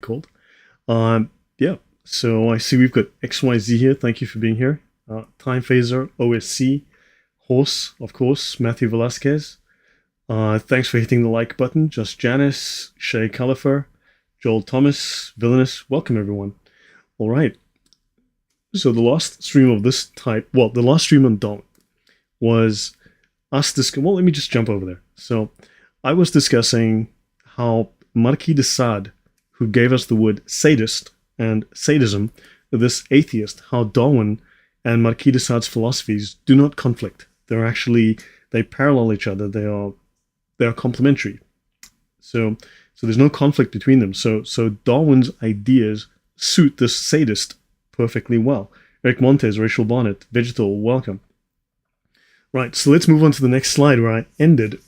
called. Yeah, so I see we've got XYZ here. Thank you for being here. Time Phaser, OSC, Horse, of course, Matthew Velasquez. Thanks for hitting the like button. Just Janice, Shay Califer, Joel Thomas, Villainous. Welcome, everyone. All right. So the last stream of this type, well, the last stream on Darwin was us discussing, well, let me just jump over there. So I was discussing how Marquis de Sade, who gave us the word sadist and sadism, this atheist, how Darwin and Marquis de Sade's philosophies do not conflict. They're actually, they parallel each other. They are complementary. So there's no conflict between them. So Darwin's ideas suit this sadist perfectly well. Eric Montes, Rachel Barnett, Vegetal, welcome. Right, so let's move on to the next slide where I ended.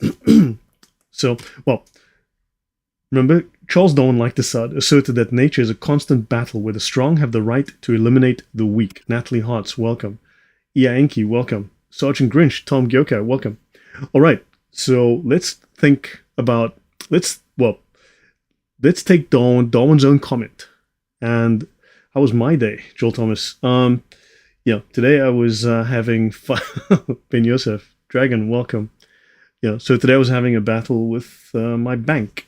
So, well, remember, Charles Darwin, like de Sade, asserted that nature is a constant battle where the strong have the right to eliminate the weak. Natalie Hartz, welcome. Ia Enki, welcome. Sergeant Grinch, Tom Gyoka, welcome. All right, so let's think about, let's take Darwin's own comment. And how was my day, Joel Thomas? Yeah, today I was having fun. Ben Yosef, Dragon, welcome. Yeah, so today I was having a battle with my bank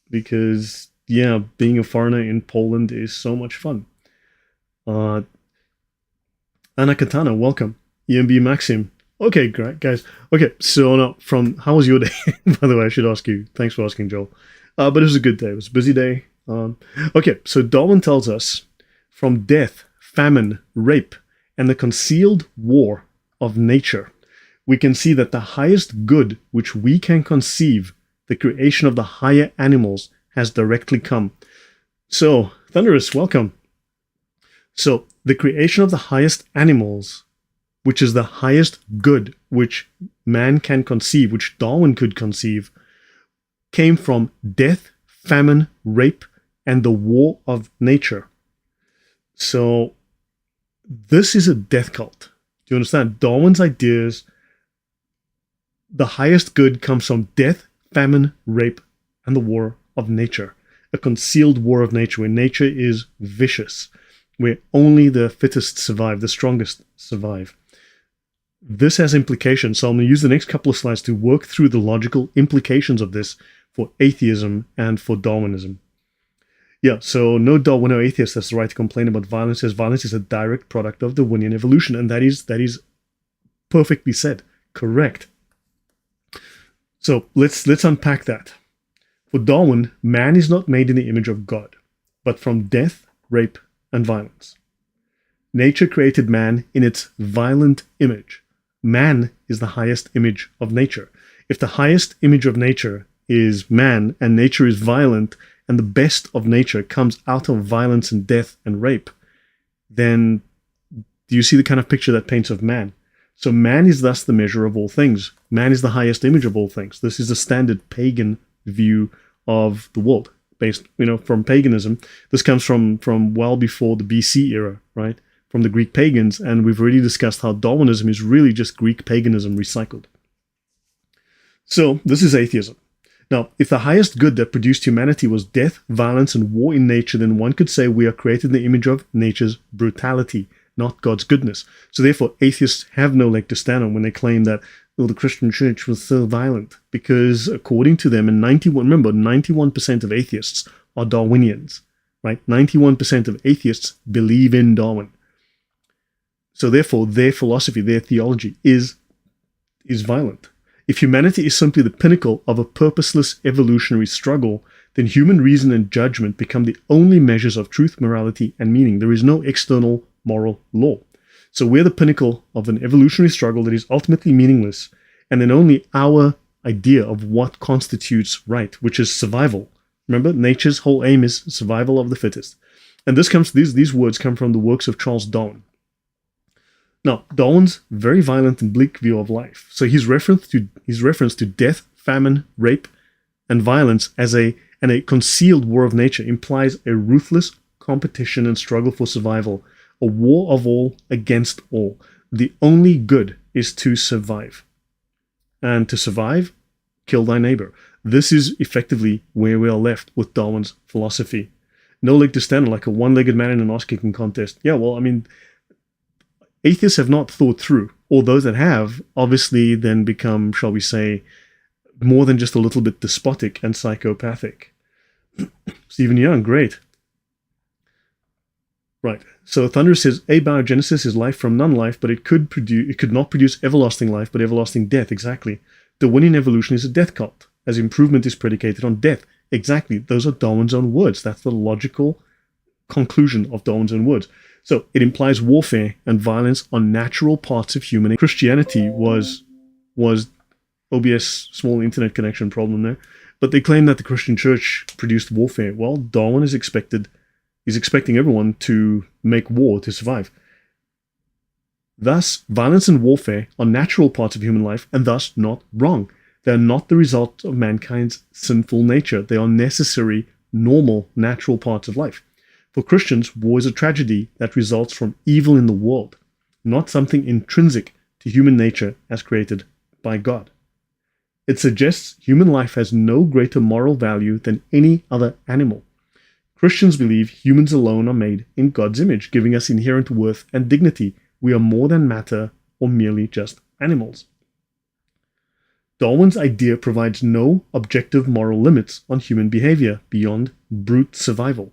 because, yeah, being a foreigner in Poland is so much fun. Anna Katana, welcome. EMB Maxim. Okay, great, guys. Okay, so now how was your day? By the way, I should ask you. Thanks for asking, Joel. But it was a good day. It was a busy day. Okay, so Darwin tells us from death, famine, rape, and the concealed war of nature, we can see that the highest good which we can conceive, the creation of the higher animals, has directly come. So, Thunderous, welcome. So, the creation of the highest animals, which is the highest good which man can conceive, which Darwin could conceive, came from death, famine, rape, and the war of nature. So, this is a death cult. Do you understand? Darwin's ideas, the highest good comes from death, famine, rape, and the war of nature. A concealed war of nature, where nature is vicious, where only the fittest survive, the strongest survive. This has implications, so I'm going to use the next couple of slides to work through the logical implications of this for atheism and for Darwinism. Yeah, so no Darwin, no atheist has the right to complain about violence, as violence is a direct product of Darwinian evolution, and that is perfectly said. Correct. So let's unpack that. For Darwin, man is not made in the image of God, but from death, rape, and violence. Nature created man in its violent image. Man is the highest image of nature. If the highest image of nature is man, and nature is violent, and the best of nature comes out of violence and death and rape, then do you see the kind of picture that paints of man? So man is thus the measure of all things. Man is the highest image of all things. This is the standard pagan view of the world, based, from paganism. This comes from well before the BC era, right? From the Greek pagans, and we've already discussed how Darwinism is really just Greek paganism recycled. So this is atheism. Now, if the highest good that produced humanity was death, violence, and war in nature, then one could say we are created in the image of nature's brutality, not God's goodness. So therefore, atheists have no leg to stand on when they claim that, well, the Christian church was so violent, because according to them, and 91% of atheists are Darwinians, right? 91% of atheists believe in Darwin. So therefore, their philosophy, their theology is violent. If humanity is simply the pinnacle of a purposeless evolutionary struggle, then human reason and judgment become the only measures of truth, morality, and meaning. There is no external moral law. So we're the pinnacle of an evolutionary struggle that is ultimately meaningless, and then only our idea of what constitutes right, which is survival. Remember, nature's whole aim is survival of the fittest. And these words come from the works of Charles Darwin. Now, Darwin's very violent and bleak view of life. So his reference to death, famine, rape, and violence and a concealed war of nature implies a ruthless competition and struggle for survival, a war of all against all. The only good is to survive. And to survive, kill thy neighbor. This is effectively where we are left with Darwin's philosophy. no leg to stand on, like a one-legged man in an ass-kicking contest. Yeah, well, I mean, atheists have not thought through, or those that have obviously then become, shall we say, more than just a little bit despotic and psychopathic. Stephen Young, great. Right. So Thunder says abiogenesis is life from non-life, but it could not produce everlasting life, but everlasting death. Exactly. Darwinian evolution is a death cult, as improvement is predicated on death. Exactly. Those are Darwin's own words. That's the logical conclusion of Darwin's own words. So it implies warfare and violence on natural parts of human. Christianity was OBS, small internet connection problem there, but they claim that the Christian church produced warfare. Well, Darwin is expecting everyone to make war to survive. Thus, violence and warfare are natural parts of human life and thus not wrong. They are not the result of mankind's sinful nature. They are necessary, normal, natural parts of life. For Christians, war is a tragedy that results from evil in the world, not something intrinsic to human nature as created by God. It suggests human life has no greater moral value than any other animal. Christians believe humans alone are made in God's image, giving us inherent worth and dignity. We are more than matter or merely just animals. Darwin's idea provides no objective moral limits on human behavior beyond brute survival.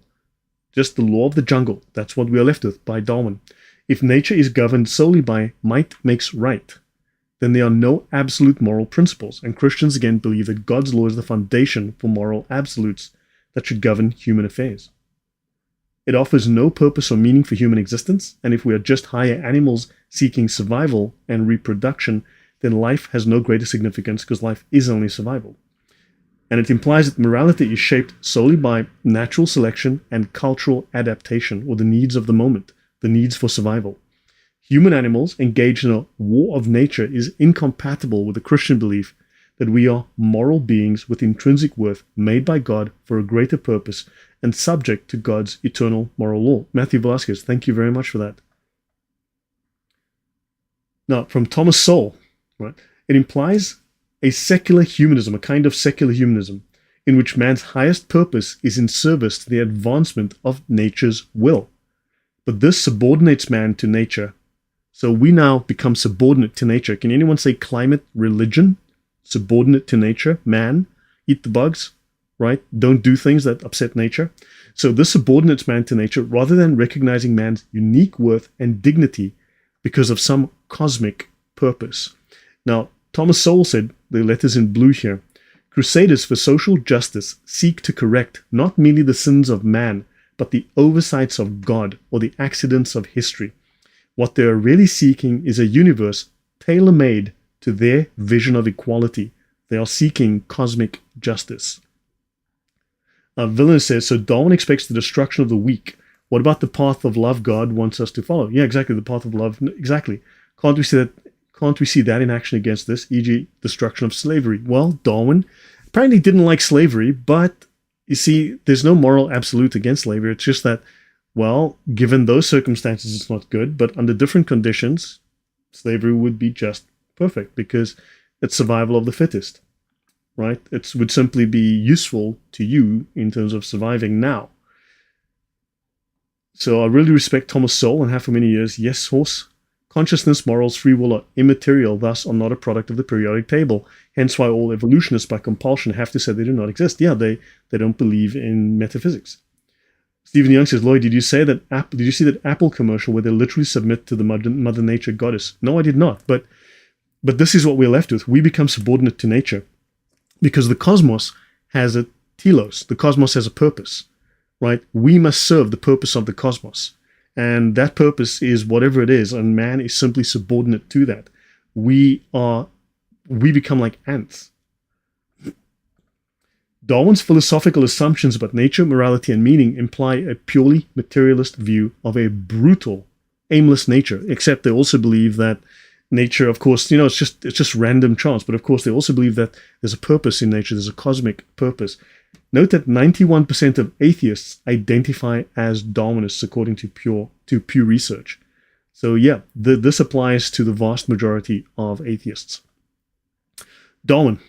Just the law of the jungle, that's what we are left with by Darwin. If nature is governed solely by might makes right, then there are no absolute moral principles, and Christians again believe that God's law is the foundation for moral absolutes that should govern human affairs. It offers no purpose or meaning for human existence, and if we are just higher animals seeking survival and reproduction, then life has no greater significance because life is only survival. And it implies that morality is shaped solely by natural selection and cultural adaptation, or the needs of the moment, the needs for survival. Human animals engaged in a war of nature is incompatible with the Christian belief that we are moral beings with intrinsic worth made by God for a greater purpose and subject to God's eternal moral law. Matthew Velasquez, thank you very much for that. Now, from Thomas Sowell, right, it implies a secular humanism, a kind of secular humanism, in which man's highest purpose is in service to the advancement of nature's will. But this subordinates man to nature. So we now become subordinate to nature. Can anyone say climate religion? Subordinate to nature, man, eat the bugs, right? Don't do things that upset nature. So this subordinates man to nature rather than recognizing man's unique worth and dignity because of some cosmic purpose. Now, Thomas Sowell said, the letters in blue here, crusaders for social justice seek to correct not merely the sins of man, but the oversights of God or the accidents of history. What they are really seeking is a universe tailor-made to their vision of equality. They are seeking cosmic justice. Villain says, so Darwin expects the destruction of the weak. What about the path of love God wants us to follow? Yeah, exactly, the path of love. Exactly. Can't we see that in action against this, e.g. destruction of slavery? Well, Darwin apparently didn't like slavery, but you see, there's no moral absolute against slavery. It's just that, well, given those circumstances, it's not good, but under different conditions, slavery would be just perfect because it's survival of the fittest, right? It would simply be useful to you in terms of surviving now. So I really respect Thomas Sowell and have for many years. Yes, horse. Consciousness, morals, free will are immaterial, thus are not a product of the periodic table. Hence why all evolutionists by compulsion have to say they do not exist. Yeah, they don't believe in metaphysics. Stephen Young says, Lloyd, did you see that Apple commercial where they literally submit to the Mother Nature goddess? No, I did not. But this is what we're left with. We become subordinate to nature because the cosmos has a telos. The cosmos has a purpose, right? We must serve the purpose of the cosmos. And that purpose is whatever it is, and man is simply subordinate to that. We become like ants. Darwin's philosophical assumptions about nature, morality, and meaning imply a purely materialist view of a brutal, aimless nature, except they also believe that nature, of course, it's just random chance, but of course they also believe that there's a purpose in nature, there's a cosmic purpose. Note that 91% of atheists identify as Darwinists according to Pew Research. So yeah, this applies to the vast majority of atheists. Darwin,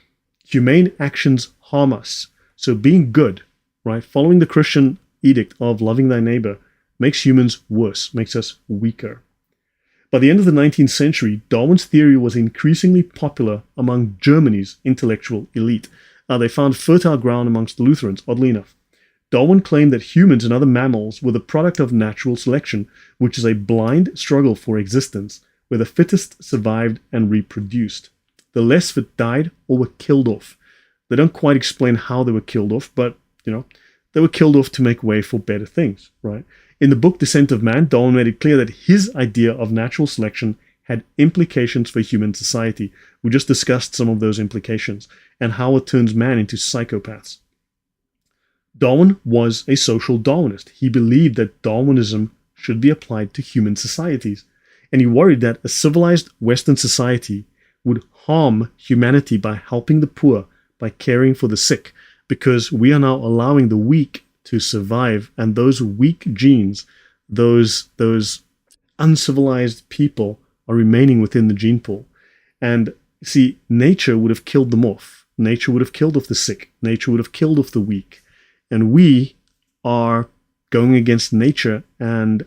humane actions harm us. So being good, right, following the Christian edict of loving thy neighbor makes humans worse, makes us weaker. By the end of the 19th century, Darwin's theory was increasingly popular among Germany's intellectual elite. They found fertile ground amongst the Lutherans, oddly enough. Darwin claimed that humans and other mammals were the product of natural selection, which is a blind struggle for existence, where the fittest survived and reproduced. The less fit died or were killed off. They don't quite explain how they were killed off, but, they were killed off to make way for better things, right? In the book Descent of Man, Darwin made it clear that his idea of natural selection had implications for human society. We just discussed some of those implications and how it turns man into psychopaths. Darwin was a social Darwinist. He believed that Darwinism should be applied to human societies, and he worried that a civilized Western society would harm humanity by helping the poor, by caring for the sick, because we are now allowing the weak to survive, and those weak genes, those uncivilized people are remaining within the gene pool. And see, nature would have killed them off. Nature would have killed off the sick. Nature would have killed off the weak. And we are going against nature. And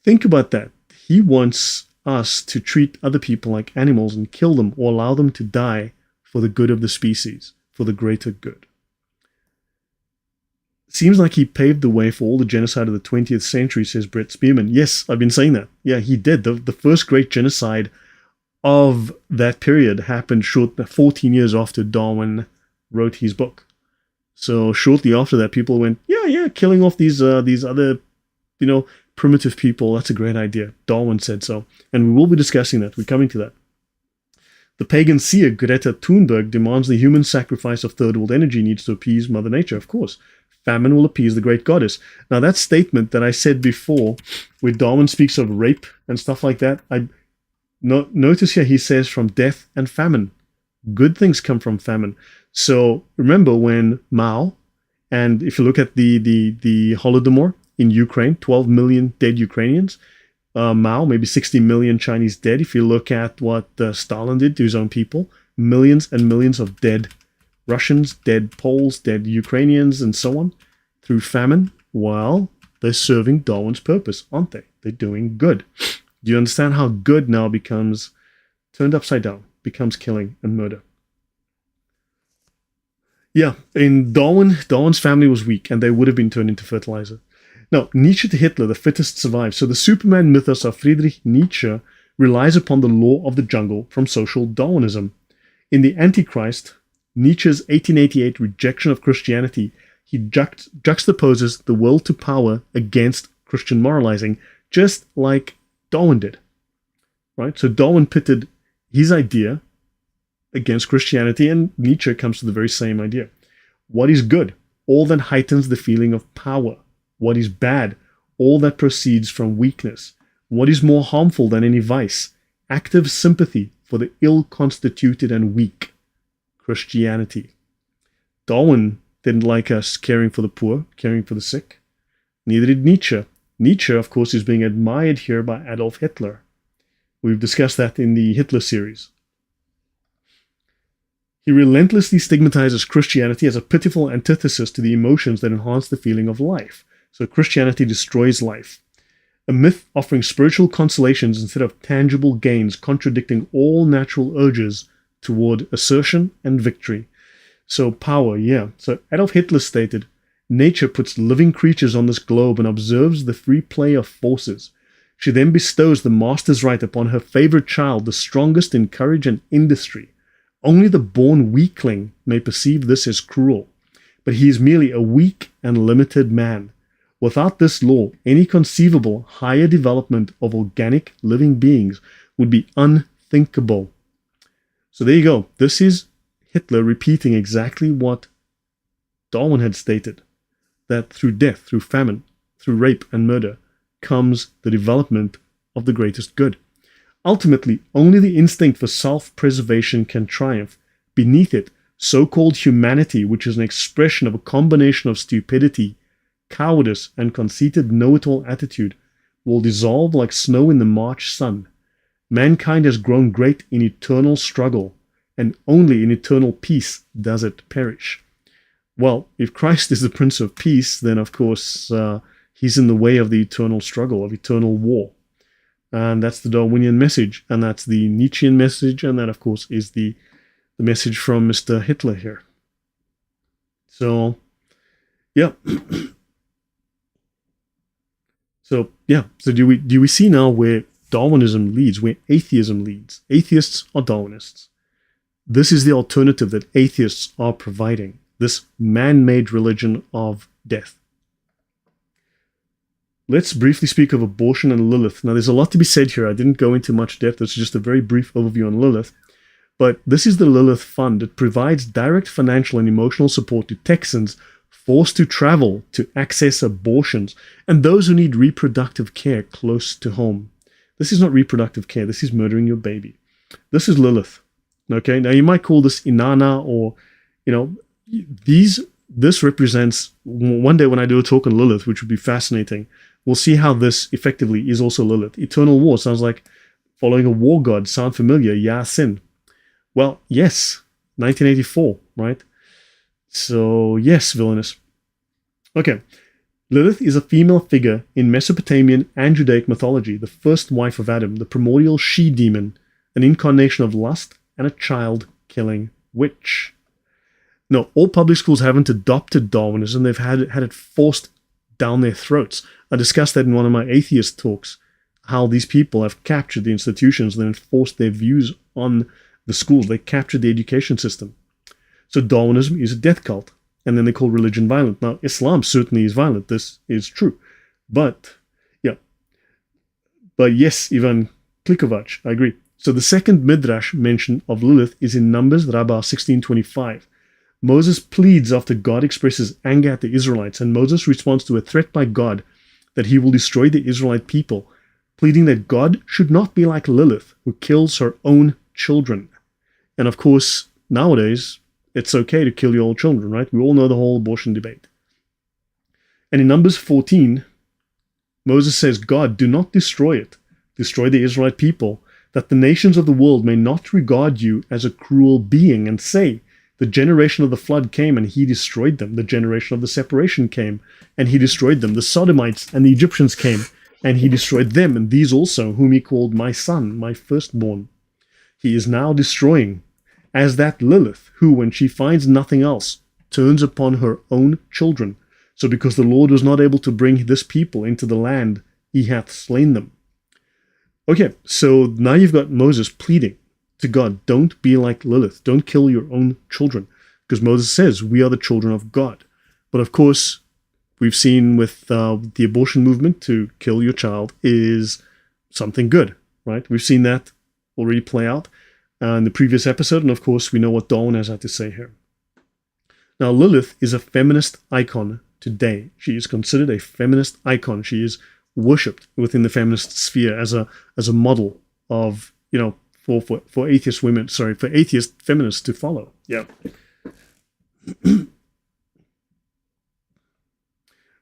think about that. He wants us to treat other people like animals and kill them or allow them to die for the good of the species, for the greater good. Seems like he paved the way for all the genocide of the 20th century, says Brett Spearman. Yes, I've been saying that. Yeah, he did. The first great genocide of that period happened 14 years after Darwin wrote his book. So shortly after that, people went, yeah, killing off these other, primitive people. That's a great idea. Darwin said so. And we will be discussing that. We're coming to that. The pagan seer Greta Thunberg demands the human sacrifice of third world energy needs to appease Mother Nature, of course. Famine will appease the great goddess. Now that statement that I said before, where Darwin speaks of rape and stuff like that, notice here he says from death and famine. Good things come from famine. So remember when Mao, and if you look at the Holodomor in Ukraine, 12 million dead Ukrainians, Mao, maybe 60 million Chinese dead. If you look at what Stalin did to his own people, millions and millions of dead Russians, dead Poles, dead Ukrainians, and so on, through famine. Well, they're serving Darwin's purpose, aren't they? They're doing good. Do you understand how good now becomes turned upside down, becomes killing and murder? Yeah, in Darwin's family was weak, and they would have been turned into fertilizer. Now, Nietzsche to Hitler, the fittest survive. So the Superman mythos of Friedrich Nietzsche relies upon the law of the jungle from social Darwinism. In the Antichrist, Nietzsche's 1888 rejection of Christianity, he juxtaposes the will to power against Christian moralizing, just like Darwin did. Right? So Darwin pitted his idea against Christianity, and Nietzsche comes to the very same idea. What is good? All that heightens the feeling of power. What is bad? All that proceeds from weakness. What is more harmful than any vice? Active sympathy for the ill-constituted and weak. Christianity. Darwin didn't like us caring for the poor, caring for the sick. Neither did Nietzsche. Nietzsche, of course, is being admired here by Adolf Hitler. We've discussed that in the Hitler series. He relentlessly stigmatizes Christianity as a pitiful antithesis to the emotions that enhance the feeling of life. So Christianity destroys life. A myth offering spiritual consolations instead of tangible gains, contradicting all natural urges toward assertion and victory. So power, yeah. So Adolf Hitler stated, nature puts living creatures on this globe and observes the free play of forces. She then bestows the master's right upon her favorite child, the strongest in courage and industry. Only the born weakling may perceive this as cruel, but he is merely a weak and limited man. Without this law, any conceivable higher development of organic living beings would be unthinkable. So there you go. This is Hitler repeating exactly what Darwin had stated, that through death, through famine, through rape and murder comes the development of the greatest good. Ultimately, only the instinct for self-preservation can triumph. Beneath it, so-called humanity, which is an expression of a combination of stupidity, cowardice, and conceited know-it-all attitude, will dissolve like snow in the March sun. Mankind has grown great in eternal struggle, and only in eternal peace does it perish. Well, if Christ is the Prince of Peace, then of course he's in the way of the eternal struggle, of eternal war. And that's the Darwinian message, and that's the Nietzschean message, and that, of course, is the message from Mr. Hitler here. So, yeah. So do we see now where Darwinism leads, where atheism leads? Atheists are Darwinists. This is the alternative that atheists are providing, this man-made religion of death. Let's briefly speak of abortion and Lilith. Now, there's a lot to be said here. I didn't go into much depth. It's just a very brief overview on Lilith. But this is the Lilith Fund. It provides direct financial and emotional support to Texans forced to travel to access abortions and those who need reproductive care close to home. This is not reproductive care. This is murdering your baby. This is Lilith. Okay, now you might call this Inanna or, this represents, one day when I do a talk on Lilith, which would be fascinating, we'll see how this effectively is also Lilith. Eternal war sounds like following a war god. Sound familiar? Yeah, sin. Well, yes, 1984, right? So, yes, villainous. Okay, Lilith is a female figure in Mesopotamian and Judaic mythology, the first wife of Adam, the primordial she-demon, an incarnation of lust and a child-killing witch. No, all public schools haven't adopted Darwinism. They've had it forced down their throats. I discussed that in one of my atheist talks, how these people have captured the institutions and then forced their views on the schools. They captured the education system. So Darwinism is a death cult, and then they call religion violent. Now, Islam certainly is violent. This is true. But yes, Ivan Klikovac, I agree. So the second midrash mention of Lilith is in Numbers, Rabbah 16:25. Moses pleads after God expresses anger at the Israelites, and Moses responds to a threat by God that he will destroy the Israelite people, pleading that God should not be like Lilith, who kills her own children. And of course, nowadays, it's okay to kill your own children, right? We all know the whole abortion debate. And in Numbers 14, Moses says, God, do not destroy it. Destroy the Israelite people, that the nations of the world may not regard you as a cruel being and say, the generation of the flood came and he destroyed them. The generation of the separation came and he destroyed them. The Sodomites and the Egyptians came and he destroyed them, and these also, whom he called my son, my firstborn. He is now destroying, as that Lilith, who, when she finds nothing else, turns upon her own children. So because the Lord was not able to bring this people into the land, he hath slain them. Okay, so now you've got Moses pleading to God, don't be like Lilith, don't kill your own children, because Moses says we are the children of God. But of course, we've seen with the abortion movement, to kill your child is something good, right? We've seen that already play out in the previous episode, and of course we know what Darwin has had to say here. Now, Lilith is a feminist icon today. She is considered a feminist icon. She is worshipped within the feminist sphere as a model of, for atheist women, for atheist feminists to follow. Yeah.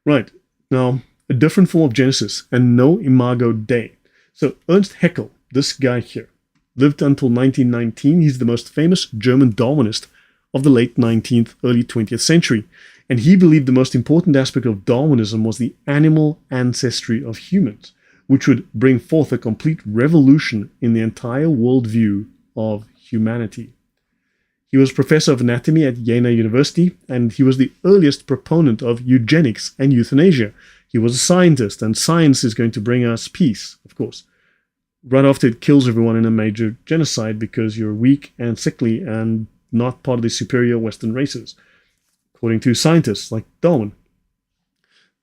Right. Now, a different form of Genesis and no imago Dei. So Ernst Haeckel, this guy here, lived until 1919. He's the most famous German Darwinist of the late 19th, early 20th century. And he believed the most important aspect of Darwinism was the animal ancestry of humans, which would bring forth a complete revolution in the entire worldview of humanity. He was professor of anatomy at Jena University, and he was the earliest proponent of eugenics and euthanasia. He was a scientist, and science is going to bring us peace, of course. Right after it kills everyone in a major genocide because you're weak and sickly and not part of the superior Western races, according to scientists like Darwin.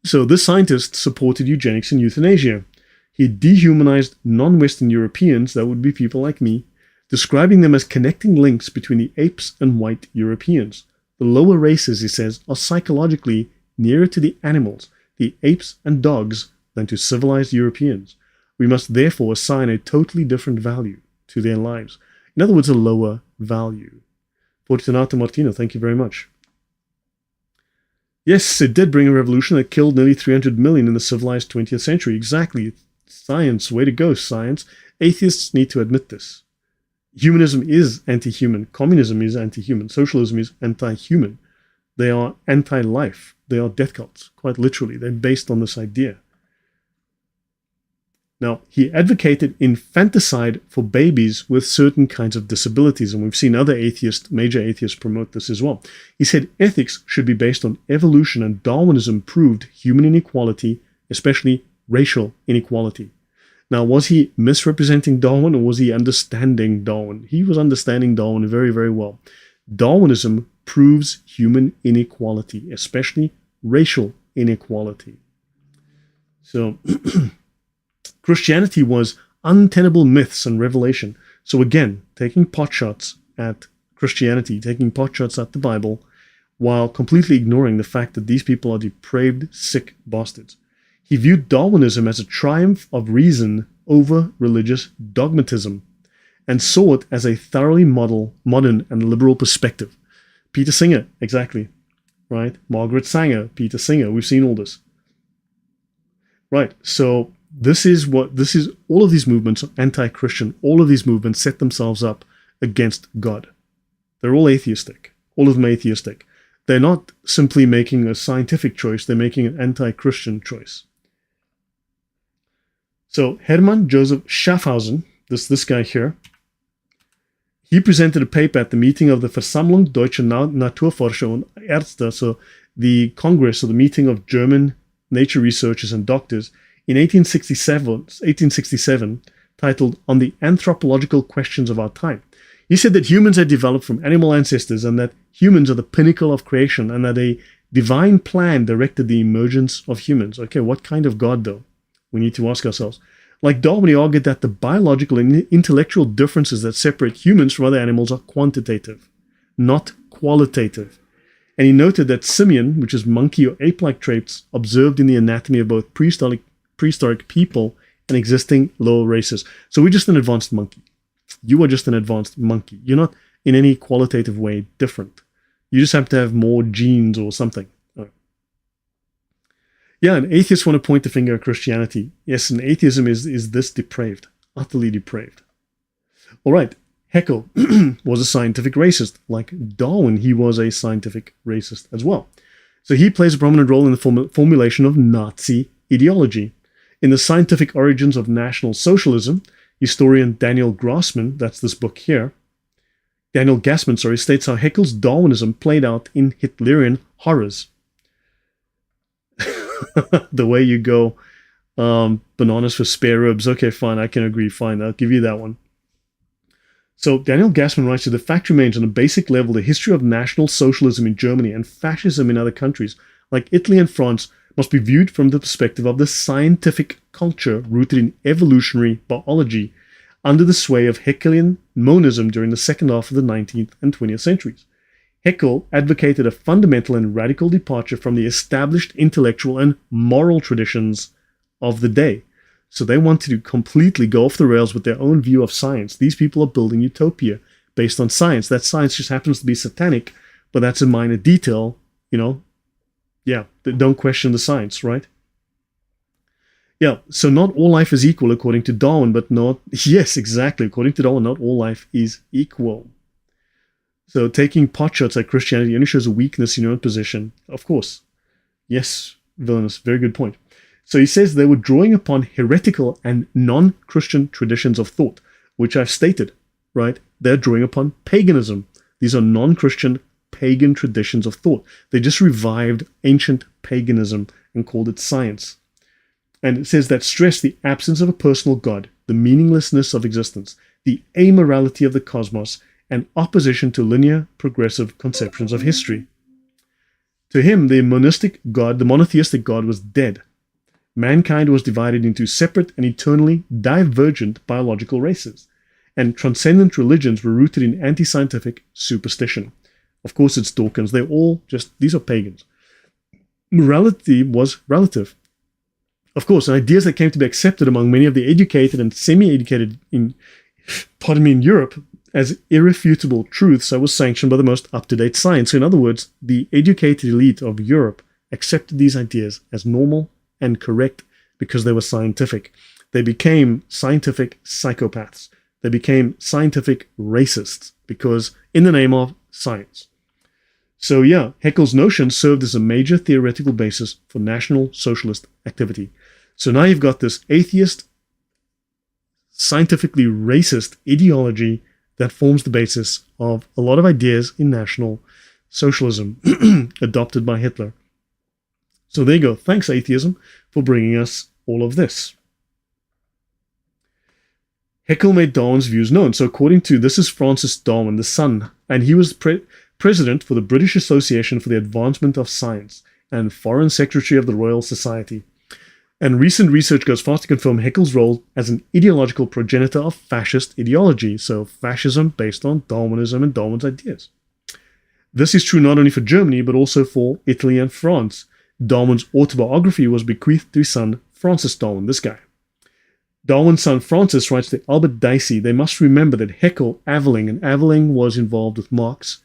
So this scientist supported eugenics and euthanasia. He dehumanized non-Western Europeans, that would be people like me, describing them as connecting links between the apes and white Europeans. The lower races, he says, are psychologically nearer to the animals, the apes and dogs, than to civilized Europeans. We must therefore assign a totally different value to their lives. In other words, a lower value. Fortunato Martino, thank you very much. Yes, it did bring a revolution that killed nearly 300 million in the civilized 20th century. Exactly. Science, way to go, science. Atheists need to admit this. Humanism is anti-human. Communism is anti-human. Socialism is anti-human. They are anti-life. They are death cults, quite literally. They're based on this idea. Now, he advocated infanticide for babies with certain kinds of disabilities, and we've seen other major atheists promote this as well. He said ethics should be based on evolution, and Darwinism proved human inequality, especially racial inequality. Now, was he misrepresenting Darwin, or was he understanding Darwin? He was understanding Darwin very, very well. Darwinism proves human inequality, especially racial inequality. So, Christianity was untenable myths and revelation. So again, taking potshots at Christianity, taking potshots at the Bible, while completely ignoring the fact that these people are depraved, sick bastards. He viewed Darwinism as a triumph of reason over religious dogmatism, and saw it as a thoroughly modern and liberal perspective. Peter Singer, exactly, right? Margaret Sanger, Peter Singer, we've seen all this. Right, so this is all of these movements are anti-Christian. All of these movements set themselves up against God. They're all atheistic. All of them atheistic. They're not simply making a scientific choice, they're making an anti-Christian choice. So Hermann Joseph Schaffhausen, this guy here, he presented a paper at the meeting of the Versammlung Deutscher Naturforscher und Ärzte, so the Congress, or the meeting of German nature researchers and doctors, in 1867, titled On the Anthropological Questions of Our Time. He said that humans had developed from animal ancestors, and that humans are the pinnacle of creation, and that a divine plan directed the emergence of humans. Okay, what kind of God, though? We need to ask ourselves. Like Darwin, he argued that the biological and intellectual differences that separate humans from other animals are quantitative, not qualitative. And he noted that simian, which is monkey or ape-like traits, observed in the anatomy of both prehistoric people and existing lower races. So we're just an advanced monkey. You are just an advanced monkey. You're not in any qualitative way different. You just have to have more genes or something. Yeah, and atheists want to point the finger at Christianity. Yes, and atheism is this depraved, utterly depraved. All right, Heckle was a scientific racist. Like Darwin, he was a scientific racist as well. So he plays a prominent role in the formulation of Nazi ideology. In the Scientific Origins of National Socialism, historian Daniel Gassman, that's this book here, Daniel Gassman, states how Heckle's Darwinism played out in Hitlerian horrors. The way you go, bananas for spare ribs. Okay, fine, I can agree, fine, I'll give you that one. So Daniel Gassman writes that the fact remains on a basic level the history of National Socialism in Germany and fascism in other countries, like Italy and France, must be viewed from the perspective of the scientific culture rooted in evolutionary biology under the sway of Haeckel's monism during the second half of the 19th and 20th centuries. Haeckel advocated a fundamental and radical departure from the established intellectual and moral traditions of the day. So they wanted to completely go off the rails with their own view of science. These people are building utopia based on science. That science just happens to be satanic, but that's a minor detail, Yeah, don't question the science, right? Yeah, so not all life is equal according to Darwin, but not... Yes, exactly. According to Darwin, not all life is equal. So taking potshots at Christianity only shows a weakness in your own position. Of course. Yes, Villainous, very good point. So he says they were drawing upon heretical and non-Christian traditions of thought, which I've stated, right? They're drawing upon paganism. These are non-Christian pagan traditions of thought. They just revived ancient paganism and called it science. And it says that stress the absence of a personal God, the meaninglessness of existence, the amorality of the cosmos, and opposition to linear, progressive conceptions of history. To him, the monotheistic God was dead. Mankind was divided into separate and eternally divergent biological races, and transcendent religions were rooted in anti-scientific superstition. Of course, it's Dawkins. They're all these are pagans. Morality was relative. Of course, ideas that came to be accepted among many of the educated and semi-educated in Europe as irrefutable truths that was sanctioned by the most up-to-date science. So in other words, the educated elite of Europe accepted these ideas as normal and correct because they were scientific. They became scientific psychopaths. They became scientific racists because in the name of science. So yeah, Haeckel's notion served as a major theoretical basis for National Socialist activity. So now you've got this atheist, scientifically racist ideology that forms the basis of a lot of ideas in National Socialism adopted by Hitler. So there you go. Thanks, atheism, for bringing us all of this. Haeckel made Darwin's views known. So according to, this is Francis Darwin, the son, and he was president for the British Association for the Advancement of Science and foreign secretary of the Royal Society. And recent research goes far to confirm Haeckel's role as an ideological progenitor of fascist ideology, so fascism based on Darwinism and Darwin's ideas. This is true not only for Germany, but also for Italy and France. Darwin's autobiography was bequeathed to his son, Francis Darwin, this guy. Darwin's son Francis writes to Albert Dicey, they must remember that Heckle, Aveling, and Aveling was involved with Marx.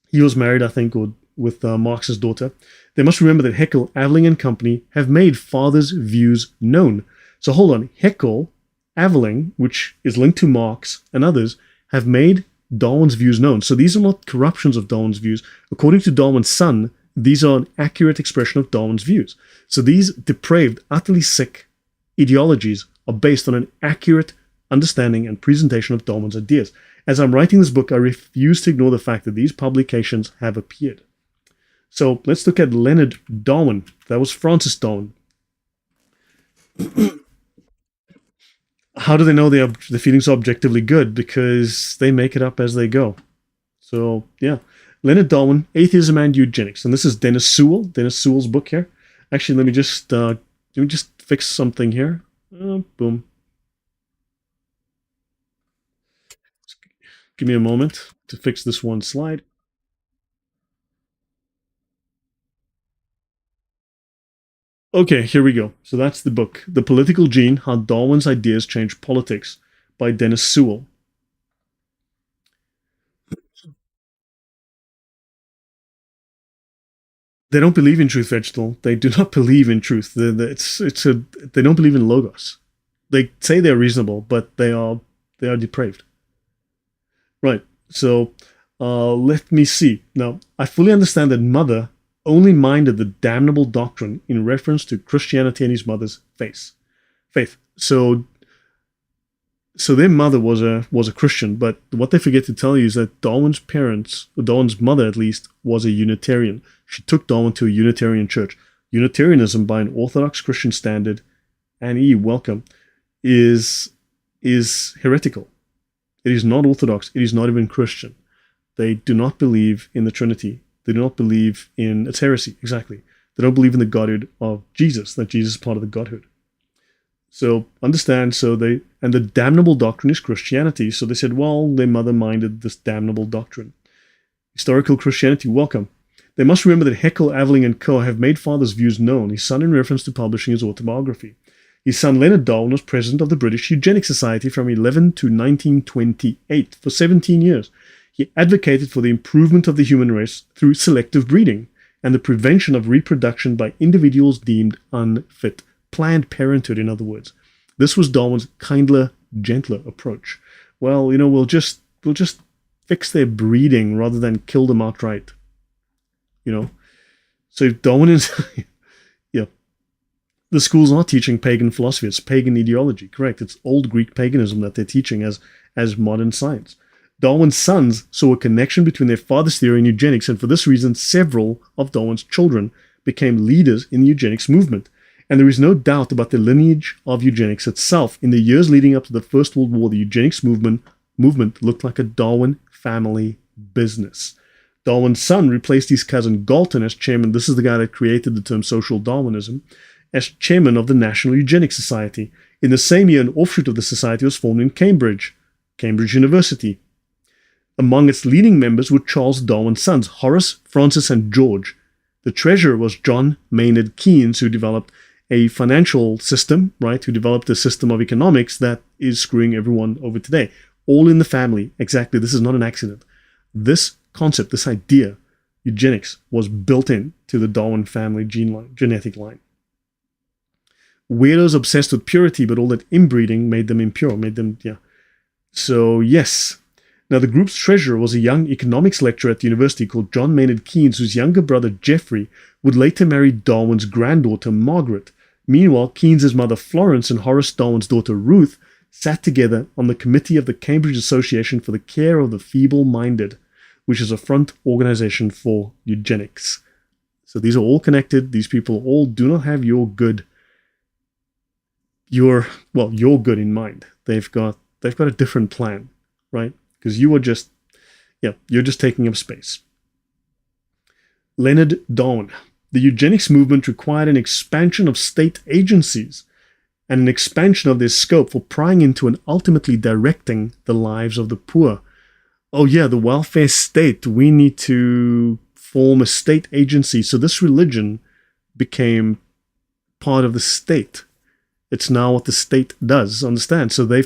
He was married, I think, with Marx's daughter. They must remember that Heckle, Aveling, and company have made father's views known. So hold on, Heckle, Aveling, which is linked to Marx and others, have made Darwin's views known. So these are not corruptions of Darwin's views. According to Darwin's son, these are an accurate expression of Darwin's views. So these depraved, utterly sick ideologies are based on an accurate understanding and presentation of Darwin's ideas. As I'm writing this book, I refuse to ignore the fact that these publications have appeared. So let's look at Leonard Darwin. That was Francis Darwin. How do they know the feelings are objectively good? Because they make it up as they go. So yeah, Leonard Darwin, Atheism and Eugenics, and this is Dennis Sewell's book here. Actually, let me just fix something here. Boom. Give me a moment to fix this one slide. Okay, here we go. So that's the book, The Political Gene, How Darwin's Ideas Changed Politics, by Dennis Sewell. They don't believe in truth, Vegetal. They do not believe in truth. They don't believe in logos. They say they're reasonable, but they are depraved. Right. So let me see. Now, I fully understand that Mother only minded the damnable doctrine in reference to Christianity and his mother's faith. So their mother was a Christian, but what they forget to tell you is that Darwin's parents, or Darwin's mother at least, was a Unitarian. She took Darwin to a Unitarian church. Unitarianism, by an Orthodox Christian standard, and welcome, is heretical. It is not Orthodox. It is not even Christian. They do not believe in the Trinity. They do not believe in, it's heresy, exactly. They don't believe in the Godhood of Jesus, that Jesus is part of the Godhood. So understand, and the damnable doctrine is Christianity. So they said, well, their mother minded this damnable doctrine. Historical Christianity, welcome. They must remember that Heckle, Aveling, and Co. have made father's views known, his son in reference to publishing his autobiography. His son Leonard Darwin was president of the British Eugenics Society from 11 to 1928 for 17 years. He advocated for the improvement of the human race through selective breeding and the prevention of reproduction by individuals deemed unfit. Planned Parenthood, in other words. This was Darwin's kindler, gentler approach. Well, we'll just fix their breeding rather than kill them outright. So if Darwin is, yeah, the schools are teaching pagan philosophy. It's pagan ideology, correct? It's old Greek paganism that they're teaching as modern science. Darwin's sons saw a connection between their father's theory and eugenics, and for this reason, several of Darwin's children became leaders in the eugenics movement. And there is no doubt about the lineage of eugenics itself. In the years leading up to the First World War, the eugenics movement looked like a Darwin family business. Darwin's son replaced his cousin Galton as chairman. This is the guy that created the term social Darwinism, as chairman of the National Eugenics Society. In the same year, an offshoot of the society was formed in Cambridge University. Among its leading members were Charles Darwin's sons, Horace, Francis, and George. The treasurer was John Maynard Keynes, who developed a financial system, right? Who developed a system of economics that is screwing everyone over today. All in the family. Exactly. This is not an accident. This concept, this idea, eugenics, was built in to the Darwin family genetic line. Weirdos obsessed with purity, but all that inbreeding made them impure, So, yes. Now, the group's treasurer was a young economics lecturer at the university called John Maynard Keynes, whose younger brother Geoffrey would later marry Darwin's granddaughter Margaret. Meanwhile, Keynes's mother Florence and Horace Darwin's daughter Ruth sat together on the committee of the Cambridge Association for the Care of the Feeble-Minded, which is a front organization for eugenics. So these are all connected. These people all do not have your good in mind. They've got a different plan, right? Because you're just taking up space. Leonard Darwin. The eugenics movement required an expansion of state agencies and an expansion of their scope for prying into and ultimately directing the lives of the poor. Oh yeah, the welfare state. We need to form a state agency. So this religion became part of the state. It's now what the state does, understand? So they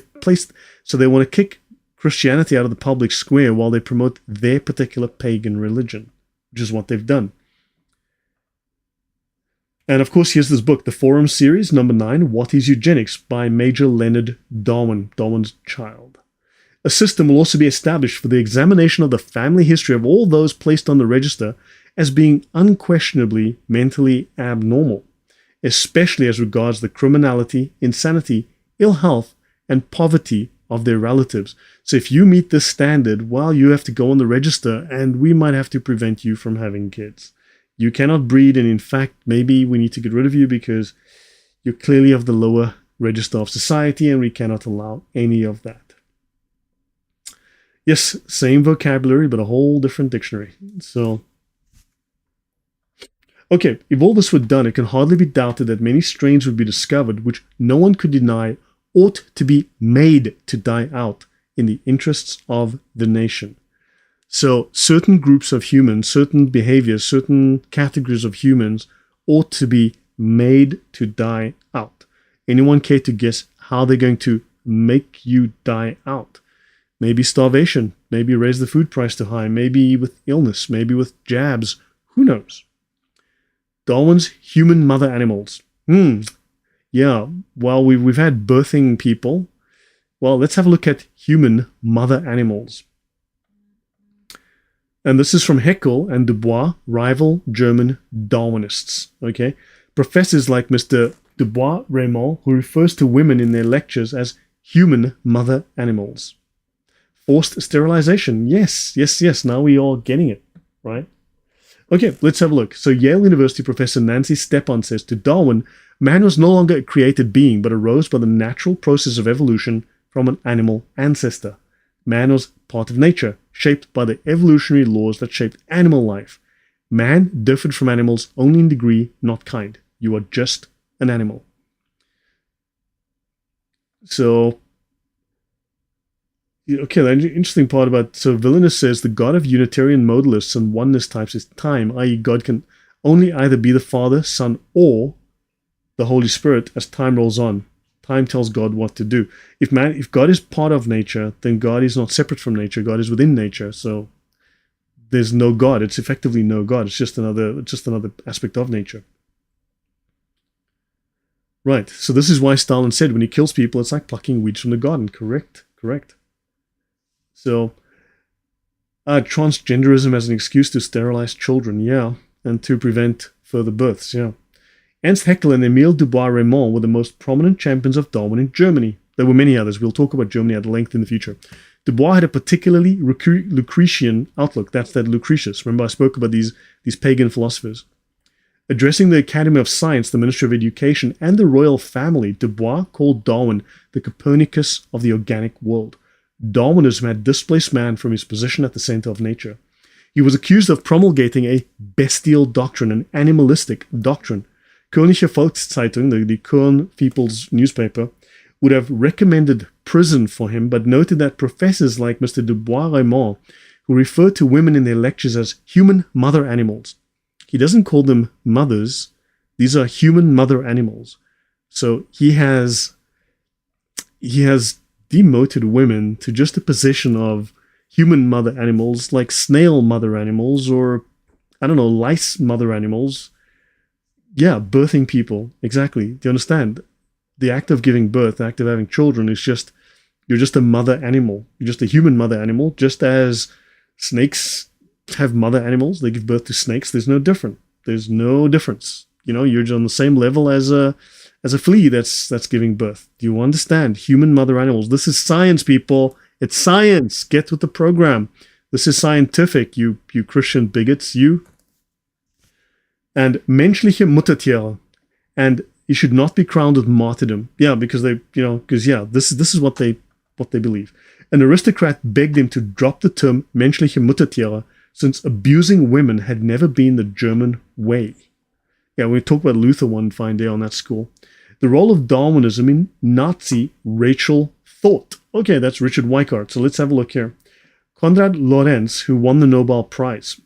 want to kick Christianity out of the public square while they promote their particular pagan religion, which is what they've done. And of course, here's this book, the Forum Series, number 9, What is Eugenics, by Major Leonard Darwin, Darwin's child. A system will also be established for the examination of the family history of all those placed on the register as being unquestionably mentally abnormal, especially as regards the criminality, insanity, ill health, and poverty of their relatives. So if you meet this standard, well, you have to go on the register, and we might have to prevent you from having kids. You cannot breed, and in fact, maybe we need to get rid of you because you're clearly of the lower register of society, and we cannot allow any of that. Yes, same vocabulary, but a whole different dictionary. So, okay, if all this were done, it can hardly be doubted that many strains would be discovered which no one could deny ought to be made to die out in the interests of the nation. So certain groups of humans, certain behaviors, certain categories of humans ought to be made to die out. Anyone care to guess how they're going to make you die out? Maybe starvation, maybe raise the food price too high, maybe with illness, maybe with jabs, who knows? Darwin's human mother animals. Yeah, well, we've had birthing people. Well, let's have a look at human mother animals. And this is from Heckle and Dubois, rival German Darwinists. Okay, professors like Mr. Dubois-Reymond, who refers to women in their lectures as human mother animals. Forced sterilization. Yes. Now we are getting it, right? Okay, let's have a look. So Yale University professor Nancy Stepan says, to Darwin, man was no longer a created being, but arose by the natural process of evolution from an animal ancestor. Man was part of nature, shaped by the evolutionary laws that shaped animal life. Man differed from animals only in degree, not kind. You are just an animal. So, okay, the interesting part about, so Villeneuve says the God of Unitarian modalists and oneness types is time, i.e. God can only either be the Father, Son, or the Holy Spirit as time rolls on. Time tells God what to do. If God is part of nature, then God is not separate from nature. God is within nature. So there's no God. It's effectively no God. It's just another aspect of nature. Right. So this is why Stalin said when he kills people, it's like plucking weeds from the garden. Correct. So transgenderism as an excuse to sterilize children, yeah, and to prevent further births, yeah. Ernst Haeckel and Emile Dubois-Reymond were the most prominent champions of Darwin in Germany. There were many others. We'll talk about Germany at length in the future. Dubois had a particularly Lucretian outlook. That's that Lucretius. Remember I spoke about these pagan philosophers. Addressing the Academy of Science, the Ministry of Education, and the royal family, Dubois called Darwin the Copernicus of the organic world. Darwinism had displaced man from his position at the center of nature. He was accused of promulgating a bestial doctrine, an animalistic doctrine. Kölnische Volkszeitung, the Köln People's newspaper, would have recommended prison for him, but noted that professors like Mr. Dubois-Reymond, who referred to women in their lectures as human mother animals, he doesn't call them mothers. These are human mother animals. So he has demoted women to just a position of human mother animals, like snail mother animals, or, I don't know, lice mother animals. Yeah, birthing people. Exactly. Do you understand? The act of giving birth, the act of having children is just You're just a mother animal. You're just a human mother animal, just as snakes have mother animals. They give birth to snakes. There's no difference. There's no difference. You know, you're on the same level as a flea that's giving birth. Do you understand? Human mother animals. This is science, people. It's science. Get with the program. This is scientific, you Christian bigots, you. And menschliche Muttertiere. And you should not be crowned with martyrdom. Yeah, because this is what they believe. An aristocrat begged him to drop the term menschliche Muttertiere, since abusing women had never been the German way. Yeah, we talked about Luther one fine day on that school. The role of Darwinism in Nazi racial thought. Okay, that's Richard Weikart. So let's have a look here. Konrad Lorenz, who won the Nobel Prize.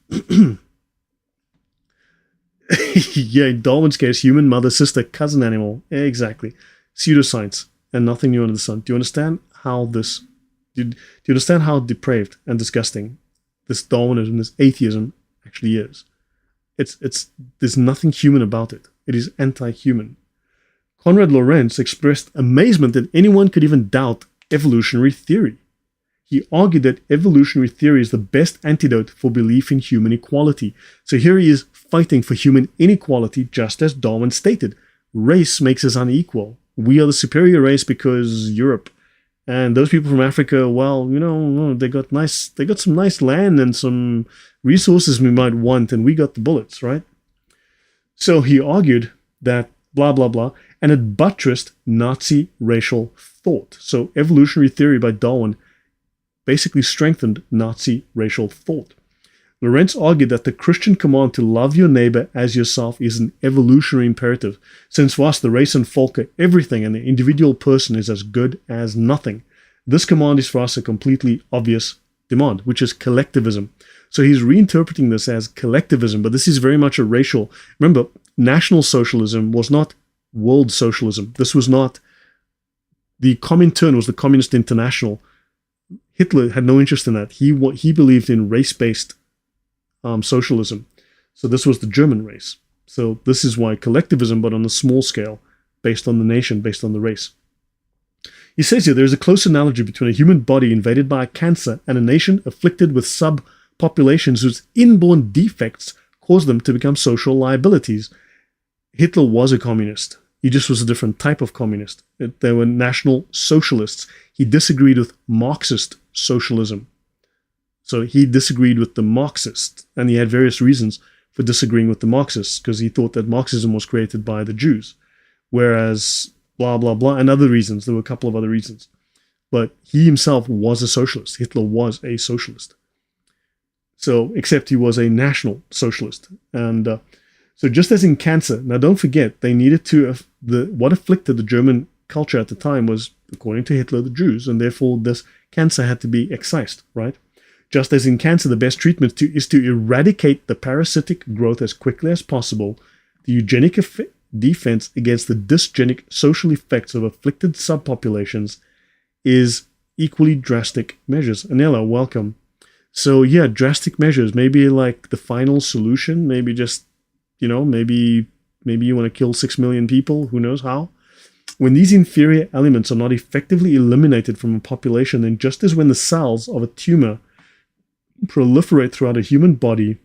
Yeah, in Darwin's case, human mother, sister, cousin animal. Exactly. Pseudoscience and nothing new under the sun. Do you understand how this... Do you understand how depraved and disgusting this Darwinism, this atheism actually is? There's nothing human about it. It is anti-human. Konrad Lorenz expressed amazement that anyone could even doubt evolutionary theory. He argued that evolutionary theory is the best antidote for belief in human equality. So here he is fighting for human inequality, just as Darwin stated. Race makes us unequal. We are the superior race because Europe. And those people from Africa, well, you know, they got some nice land and some resources we might want, and we got the bullets, right? So he argued that blah, blah, blah, and it buttressed Nazi racial thought. So evolutionary theory by Darwin basically strengthened Nazi racial thought. Lorenz argued that the Christian command to love your neighbor as yourself is an evolutionary imperative, since for us the race and folk are everything and the individual person is as good as nothing. This command is for us a completely obvious demand, which is collectivism. So he's reinterpreting this as collectivism, but this is very much a racial... Remember, National Socialism was not world socialism. This was not... The Comintern was the Communist International. Hitler had no interest in that. He believed in race-based socialism. So this was the German race. So this is why collectivism, but on a small scale, based on the nation, based on the race. He says here, there is a close analogy between a human body invaded by a cancer and a nation afflicted with subpopulations whose inborn defects cause them to become social liabilities. Hitler was a communist. He just was a different type of communist. They were national socialists. He disagreed with Marxist socialism. So he disagreed with the Marxists, and he had various reasons for disagreeing with the Marxists, because he thought that Marxism was created by the Jews, whereas blah, blah, blah, and other reasons. There were a couple of other reasons. But he himself was a socialist. Hitler was a socialist. So, except he was a national socialist. And so just as in cancer, now don't forget, they needed to, what afflicted the German culture at the time was, according to Hitler, the Jews, and therefore this cancer had to be excised, right? Just as in cancer, the best treatment is to eradicate the parasitic growth as quickly as possible, the eugenic defense against the dysgenic social effects of afflicted subpopulations is equally drastic measures. Anela, welcome. So yeah, drastic measures, maybe like the final solution, maybe just, you know, maybe you want to kill 6 million people, who knows how? When these inferior elements are not effectively eliminated from a population, then just as when the cells of a tumor proliferate throughout a human body,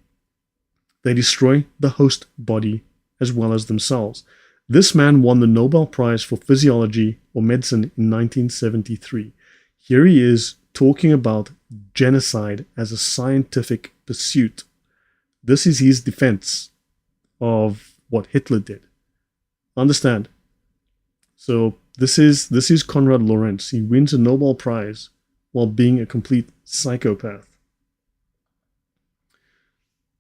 they destroy the host body as well as themselves. This man won the Nobel Prize for Physiology or Medicine in 1973. Here he is talking about genocide as a scientific pursuit. This is his defense of what Hitler did. Understand? So this is Konrad Lorenz. He wins a Nobel Prize while being a complete psychopath.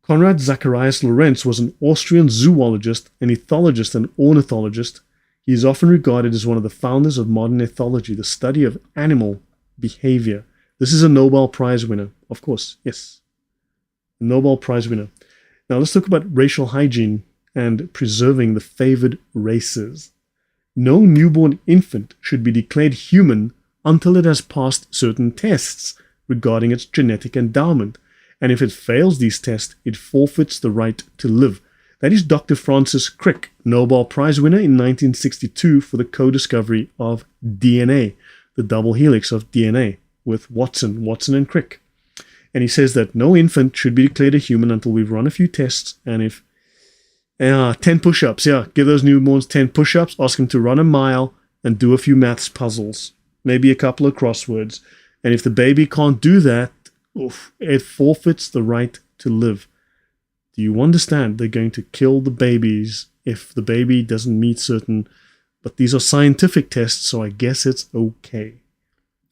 Konrad Zacharias Lorenz was an Austrian zoologist, an ethologist, and ornithologist. He is often regarded as one of the founders of modern ethology, the study of animal behavior. This is a Nobel Prize winner, of course, yes. A Nobel Prize winner. Now let's talk about racial hygiene and preserving the favored races. No newborn infant should be declared human until it has passed certain tests regarding its genetic endowment. And if it fails these tests, it forfeits the right to live. That is Dr. Francis Crick, Nobel Prize winner in 1962 for the co-discovery of DNA. the double helix of DNA with Watson and Crick. And he says that no infant should be declared a human until we've run a few tests, and if 10 push-ups, give those newborns 10 push-ups, ask them to run a mile and do a few maths puzzles, maybe a couple of crosswords. And if the baby can't do that, it forfeits the right to live. Do you understand? They're going to kill the babies if the baby doesn't meet certain... But these are scientific tests, so I guess it's okay.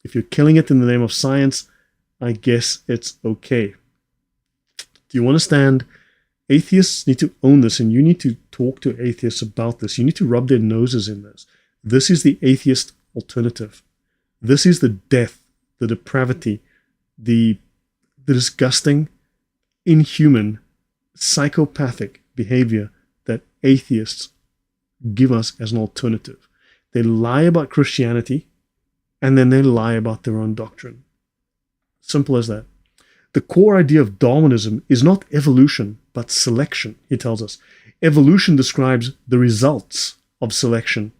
If you're killing it in the name of science, I guess it's okay. Do you understand? Atheists need to own this, and you need to talk to atheists about this. You need to rub their noses in this. This is the atheist alternative. This is the death, the depravity, the disgusting, inhuman, psychopathic behavior that atheists give us as an alternative. They lie about Christianity, and then they lie about their own doctrine. Simple as that. The core idea of Darwinism is not evolution, but selection, he tells us. Evolution describes the results of selection.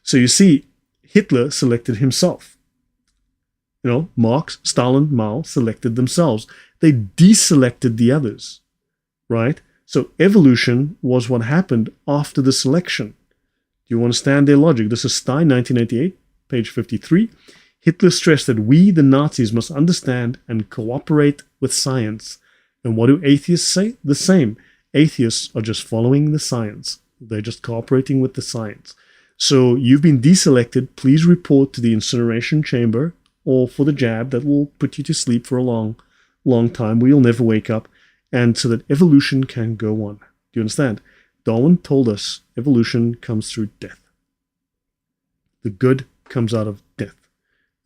So you see, Hitler selected himself. Marx, Stalin, Mao selected themselves. They deselected the others, right? So evolution was what happened after the selection. Do you understand their logic? This is Stein, 1988, page 53. Hitler stressed that we, the Nazis, must understand and cooperate with science. And what do atheists say? The same. Atheists are just following the science. They're just cooperating with the science. So you've been deselected. Please report to the incineration chamber or for the jab that will put you to sleep for a long, long time where you'll never wake up, and so that evolution can go on. Do you understand? Darwin told us evolution comes through death. The good comes out of death.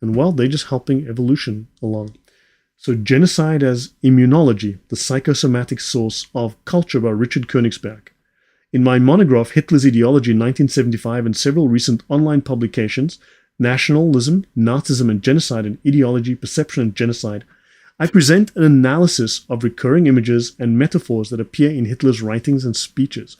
And well, they're just helping evolution along. So genocide as immunology, the psychosomatic source of culture by Richard Koenigsberg. In my monograph, Hitler's Ideology in 1975 and several recent online publications, Nationalism, Nazism and Genocide and Ideology, Perception and Genocide, I present an analysis of recurring images and metaphors that appear in Hitler's writings and speeches.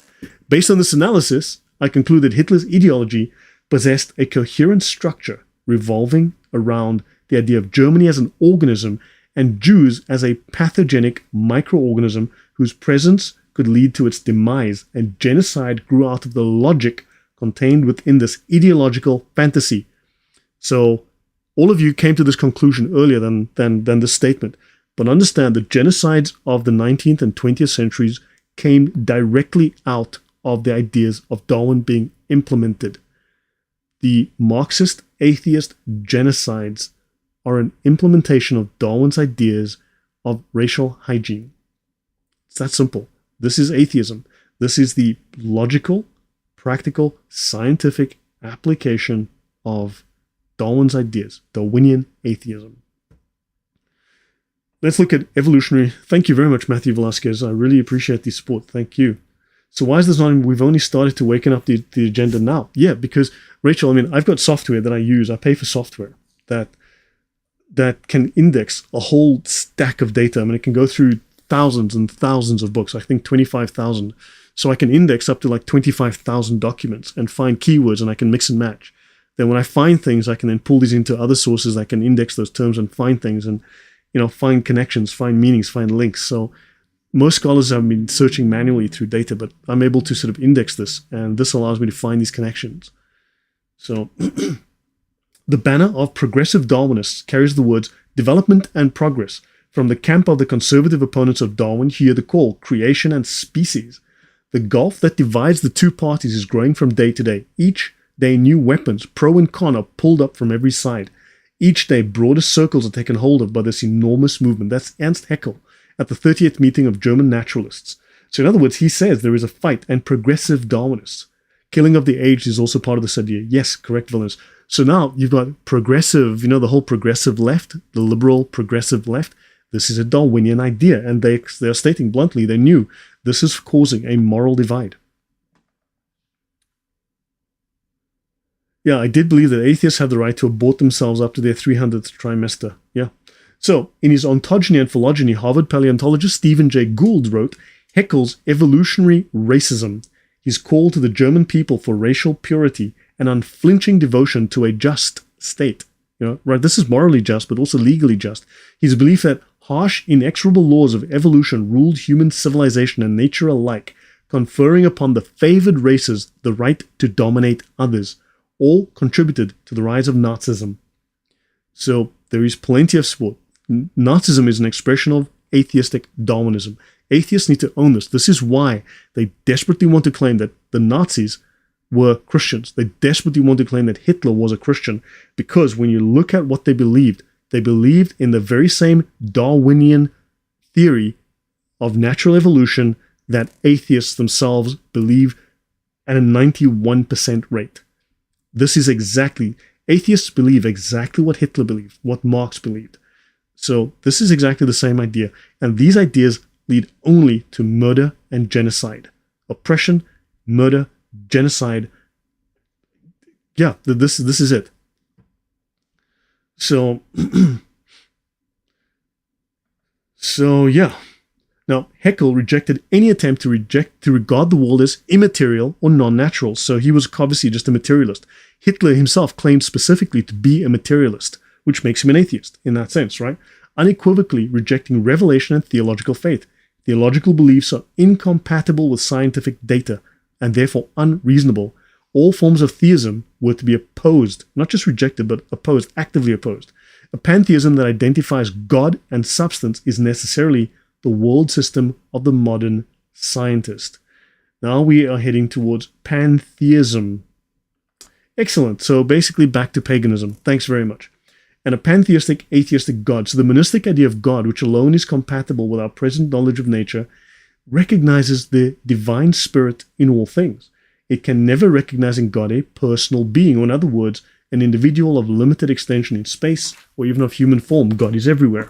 Based on this analysis, I conclude that Hitler's ideology possessed a coherent structure revolving around the idea of Germany as an organism and Jews as a pathogenic microorganism whose presence could lead to its demise, and genocide grew out of the logic contained within this ideological fantasy. So all of you came to this conclusion earlier than this statement, but understand that genocides of the 19th and 20th centuries came directly out of the ideas of Darwin being implemented. The Marxist atheist genocides are an implementation of Darwin's ideas of racial hygiene. It's that simple. This is atheism. This is the logical, practical, scientific application of Darwin's ideas, Darwinian atheism. Let's look at evolutionary. Thank you very much, Matthew Velasquez. I really appreciate the support. Thank you. So why is this not? We've only started to waken up the agenda now. Yeah, because, Rachel, I've got software that I use. I pay for software that can index a whole stack of data. It can go through thousands and thousands of books. I think 25,000. So I can index up to like 25,000 documents and find keywords, and I can mix and match. Then when I find things, I can then pull these into other sources. I can index those terms and find things and, find connections, find meanings, find links. So most scholars have been searching manually through data, but I'm able to sort of index this, and this allows me to find these connections. So the banner of progressive Darwinists carries the words development and progress. From the camp of the conservative opponents of Darwin, hear the call, creation and species. The gulf that divides the two parties is growing from day to day. Each day, new weapons, pro and con, are pulled up from every side. Each day, broader circles are taken hold of by this enormous movement. That's Ernst Haeckel at the 30th meeting of German naturalists. So in other words, he says there is a fight, and progressive Darwinists. Killing of the aged is also part of this idea. Yes, correct, villains. So now you've got progressive, the whole progressive left, the liberal progressive left. This is a Darwinian idea, and they are stating bluntly, they knew this is causing a moral divide. Yeah, I did believe that atheists have the right to abort themselves up to their 300th trimester. Yeah. So, in his Ontogeny and Phylogeny, Harvard paleontologist Stephen Jay Gould wrote, Haeckel's evolutionary racism, his call to the German people for racial purity and unflinching devotion to a just state. right? This is morally just, but also legally just. His belief that harsh, inexorable laws of evolution ruled human civilization and nature alike, conferring upon the favored races the right to dominate others, all contributed to the rise of Nazism. So there is plenty of support. Nazism is an expression of atheistic Darwinism. Atheists need to own this. This is why they desperately want to claim that the Nazis were Christians. They desperately want to claim that Hitler was a Christian, because when you look at what they believed in the very same Darwinian theory of natural evolution that atheists themselves believe at a 91% rate. This is exactly, atheists believe exactly what Hitler believed, what Marx believed. So this is exactly the same idea. And these ideas lead only to murder and genocide. Oppression, murder, genocide. Yeah, this is it. So, yeah. Now, Heckle rejected any attempt to regard the world as immaterial or non-natural, so he was obviously just a materialist. Hitler himself claimed specifically to be a materialist, which makes him an atheist in that sense, right? Unequivocally rejecting revelation and theological faith. Theological beliefs are incompatible with scientific data, and therefore unreasonable. All forms of theism were to be opposed, not just rejected, but opposed, actively opposed. A pantheism that identifies God and substance is necessarily the world system of the modern scientist. Now we are heading towards pantheism. Excellent. So basically back to paganism. Thanks very much. And a pantheistic, atheistic God. So the monistic idea of God, which alone is compatible with our present knowledge of nature, recognizes the divine spirit in all things. It can never recognize in God a personal being, or in other words, an individual of limited extension in space, or even of human form. God is everywhere.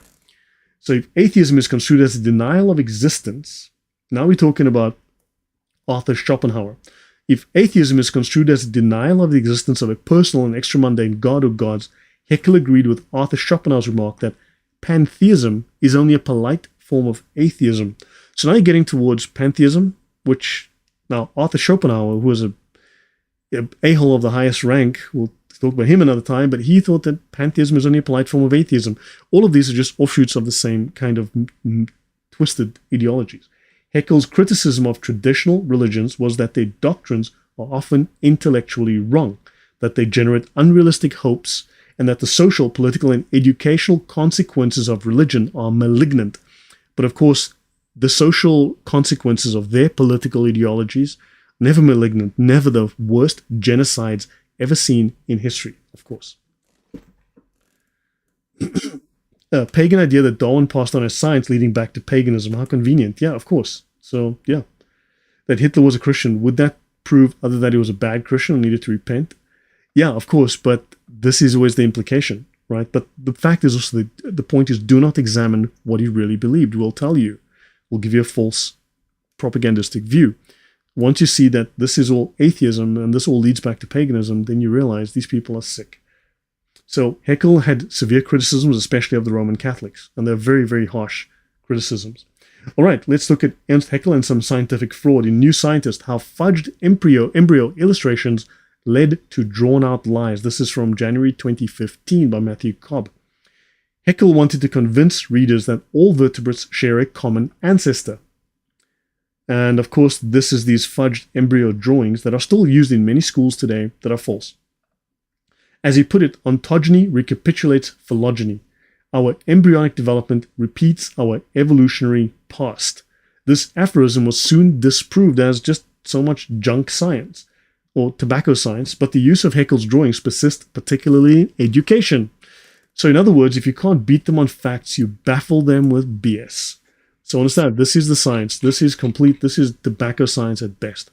So if atheism is construed as a denial of existence, now we're talking about Arthur Schopenhauer. If atheism is construed as a denial of the existence of a personal and extramundane God or gods, Heckle agreed with Arthur Schopenhauer's remark that pantheism is only a polite form of atheism. So now you're getting towards pantheism, which now Arthur Schopenhauer, who was a a-hole of the highest rank, we'll talk about him another time, but he thought that pantheism is only a polite form of atheism. All of these are just offshoots of the same kind of twisted ideologies. Heckle's criticism of traditional religions was that their doctrines are often intellectually wrong, that they generate unrealistic hopes, and that the social, political, and educational consequences of religion are malignant. But of course, the social consequences of their political ideologies, never malignant, never the worst genocides ever seen in history, of course. A pagan idea that Darwin passed on as science, leading back to paganism. How convenient. Yeah, of course. So, yeah. That Hitler was a Christian. Would that prove other that he was a bad Christian and needed to repent? Yeah, of course, but this is always the implication, right? But the fact is also, the point is, do not examine what he really believed. We'll tell you. We'll give you a false propagandistic view. Once you see that this is all atheism and this all leads back to paganism, then you realize these people are sick. So Heckle had severe criticisms, especially of the Roman Catholics, and they're very, very harsh criticisms. All right, let's look at Ernst Haeckel and some scientific fraud. In New Scientist, how fudged embryo illustrations led to drawn-out lies. This is from January 2015 by Matthew Cobb. Haeckel wanted to convince readers that all vertebrates share a common ancestor. And of course, this is these fudged embryo drawings that are still used in many schools today that are false. As he put it, ontogeny recapitulates phylogeny. Our embryonic development repeats our evolutionary past. This aphorism was soon disproved as just so much junk science, or tobacco science, but the use of Haeckel's drawings persists, particularly in education. So in other words, if you can't beat them on facts, you baffle them with BS. So understand, this is the science. This is complete. This is tobacco science at best.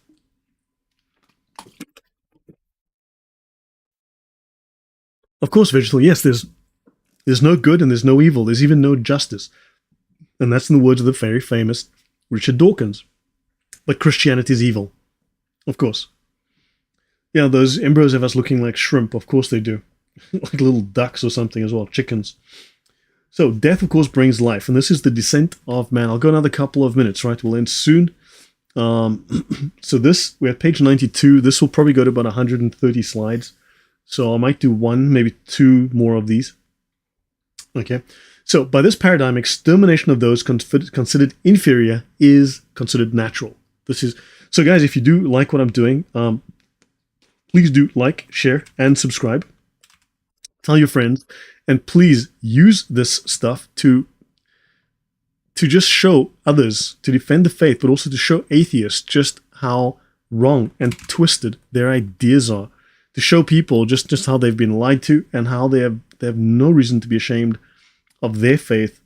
Of course, vegetable, yes, there's no good and there's no evil. There's even no justice. And that's in the words of the very famous Richard Dawkins. But Christianity is evil. Of course. Yeah, those embryos have us looking like shrimp. Of course they do. Like little ducks or something as well, chickens. So death, of course, brings life. And this is the descent of man. I'll go another couple of minutes, right? We'll end soon. So this, we're at page 92. This will probably go to about 130 slides. So I might do one, maybe two more of these. Okay. So by this paradigm, extermination of those considered inferior is considered natural. This is so, guys. If you do like what I'm doing, please do like, share, and subscribe. Tell your friends, and please use this stuff to just show others, to defend the faith, but also to show atheists just how wrong and twisted their ideas are. To show people just how they've been lied to and how they have no reason to be ashamed of their faith,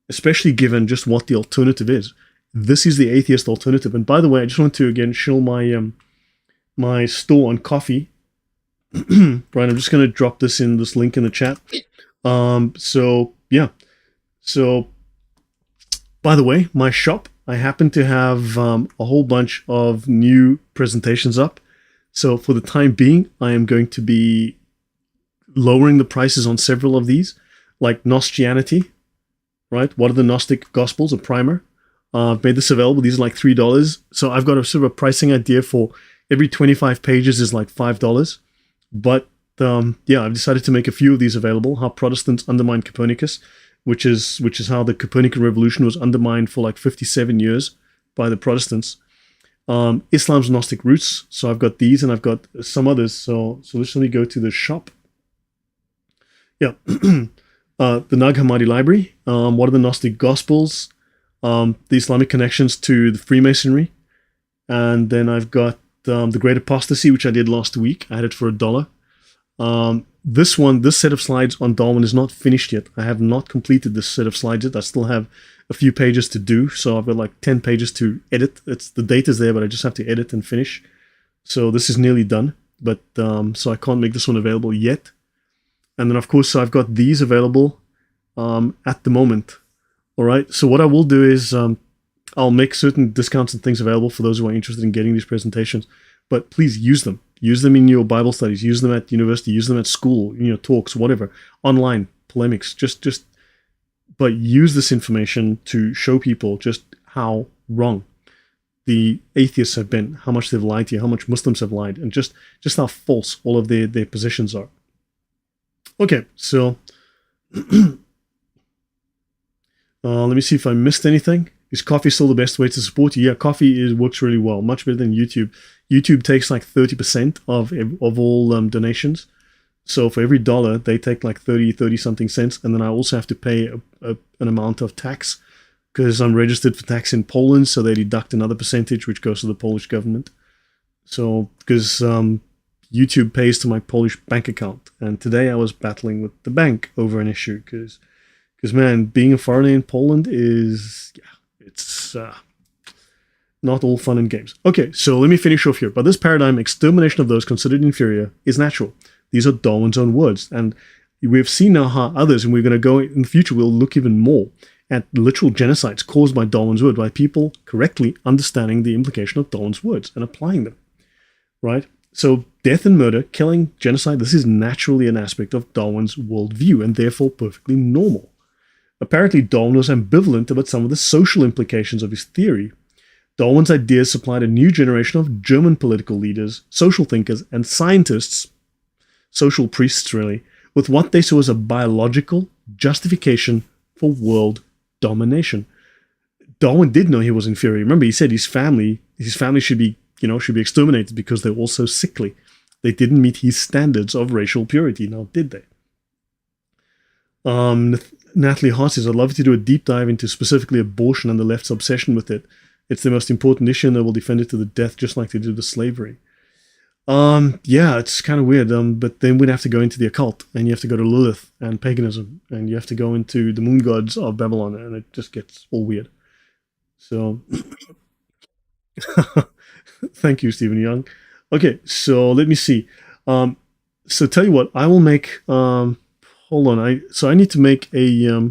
especially given just what the alternative is. This is the atheist alternative. And by the way, I just want to again show my my store on coffee. Right, I'm just going to drop this link in the chat. So yeah. So by the way, my shop, I happen to have a whole bunch of new presentations up. So for the time being, I am going to be lowering the prices on several of these, like Gnostianity, right? What are the Gnostic Gospels? A primer. I've made this available. These are like $3. So I've got a sort of a pricing idea for every 25 pages is like $5. But yeah, I've decided to make a few of these available. How Protestants undermined Copernicus, which is how the Copernican revolution was undermined for like 57 years by the Protestants. Islam's Gnostic roots. So I've got these and I've got some others. So let's let me go to the shop. Yeah. The Nag Hammadi Library. What are the Gnostic Gospels? The Islamic connections to the Freemasonry. And then I've got the Great Apostasy, which I did last week. I had it for $1. This set of slides on Darwin is not finished yet. I have not completed this set of slides yet. I still have a few pages to do. So I've got like 10 pages to edit. The date is there, but I just have to edit and finish. So this is nearly done. But so I can't make this one available yet. And then, of course, I've got these available at the moment. All right. So what I will do is I'll make certain discounts and things available for those who are interested in getting these presentations. But please use them. Use them in your Bible studies. Use them at university. Use them at school, in your talks, whatever. Online, polemics. But use this information to show people just how wrong the atheists have been, how much they've lied to you, how much Muslims have lied, and just how false all of their positions are. Okay, so let me see if I missed anything. Is coffee still the best way to support you? Yeah, coffee works really well, much better than YouTube. YouTube takes like 30% of all donations. So for every $1, they take like 30 something cents, and then I also have to pay an amount of tax because I'm registered for tax in Poland, so they deduct another percentage which goes to the Polish government. So because YouTube pays to my Polish bank account, and today I was battling with the bank over an issue because man, being a foreigner in Poland is it's not all fun and games. Okay, so let me finish off here. By this paradigm, extermination of those considered inferior is natural. These are Darwin's own words, and we've seen now how others, and we're going to go in the future, we'll look even more at literal genocides caused by Darwin's word, by people correctly understanding the implication of Darwin's words and applying them, right? So death and murder, killing, genocide, this is naturally an aspect of Darwin's worldview and therefore perfectly normal. Apparently, Darwin was ambivalent about some of the social implications of his theory. Darwin's ideas supplied a new generation of German political leaders, social thinkers, and scientists, social priests really, with what they saw as a biological justification for world domination. Darwin did know he was inferior. Remember, he said his family should be exterminated because they're all so sickly. They didn't meet his standards of racial purity. Now, did they? Natalie Hart says, I'd love to do a deep dive into specifically abortion and the left's obsession with it. It's the most important issue and they will defend it to the death just like they did with slavery. Yeah, it's kind of weird, but then we'd have to go into the occult, and you have to go to Lilith and paganism, and you have to go into the moon gods of Babylon, and it just gets all weird. So, thank you, Stephen Young. Okay, so let me see. So tell you what, I will make, hold on, I need to make a,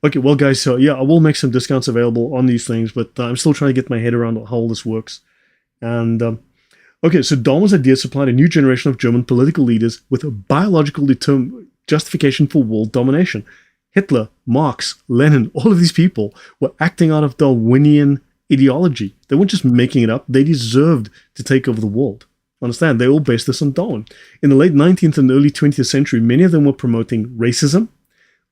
okay, well guys, so yeah, I will make some discounts available on these things, but I'm still trying to get my head around how all this works. And, okay, so Darwin's idea supplied a new generation of German political leaders with a biological justification for world domination. Hitler, Marx, Lenin, all of these people were acting out of Darwinian ideology. They weren't just making it up. They deserved to take over the world. Understand? They all based this on Darwin. In the late 19th and early 20th century, many of them were promoting racism,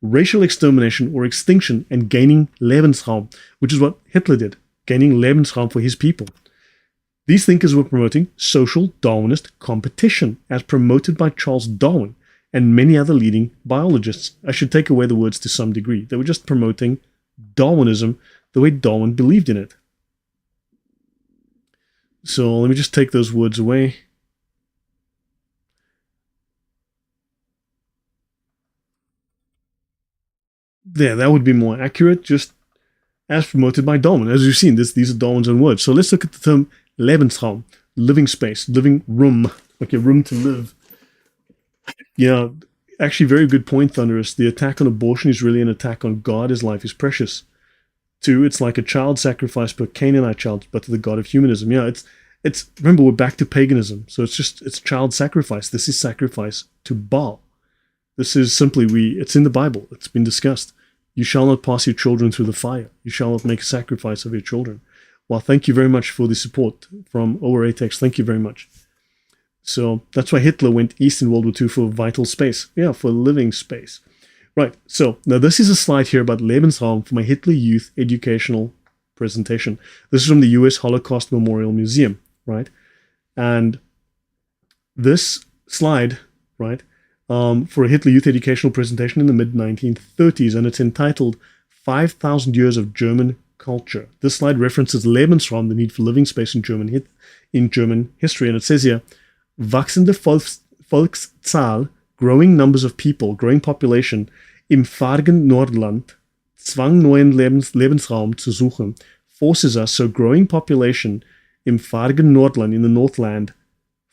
racial extermination or extinction, and gaining Lebensraum, which is what Hitler did, gaining Lebensraum for his people. These thinkers were promoting social Darwinist competition, as promoted by Charles Darwin and many other leading biologists. I should take away the words to some degree. They were just promoting Darwinism the way Darwin believed in it. So let me just take those words away. There, that would be more accurate, just as promoted by Darwin. As you've seen, these are Darwin's own words. So let's look at the term Lebensraum, living space, living room. Okay, room to live. Yeah, actually, very good point, Thunderous. The attack on abortion is really an attack on God, as life is precious. 2, it's like a child sacrifice per Canaanite child, but to the God of humanism. Yeah, it's remember, we're back to paganism. So it's child sacrifice. This is sacrifice to Baal. This is simply, it's in the Bible. It's been discussed. You shall not pass your children through the fire. You shall not make a sacrifice of your children. Well, thank you very much for the support from OR8X. Thank you very much. So that's why Hitler went east in World War II for vital space. Yeah, for living space. Right, so now this is a slide here about Lebensraum for my Hitler Youth educational presentation. This is from the US Holocaust Memorial Museum, right? And this slide, right, for a Hitler Youth educational presentation in the mid-1930s, and it's entitled 5,000 Years of German Culture. This slide references Lebensraum, the need for living space in German history, and it says here, wachsende Volkszahl, growing numbers of people, growing population, im fargen Nordland, zwang neuen Lebensraum zu suchen, forces us, so growing population im fargen Nordland, in the Northland,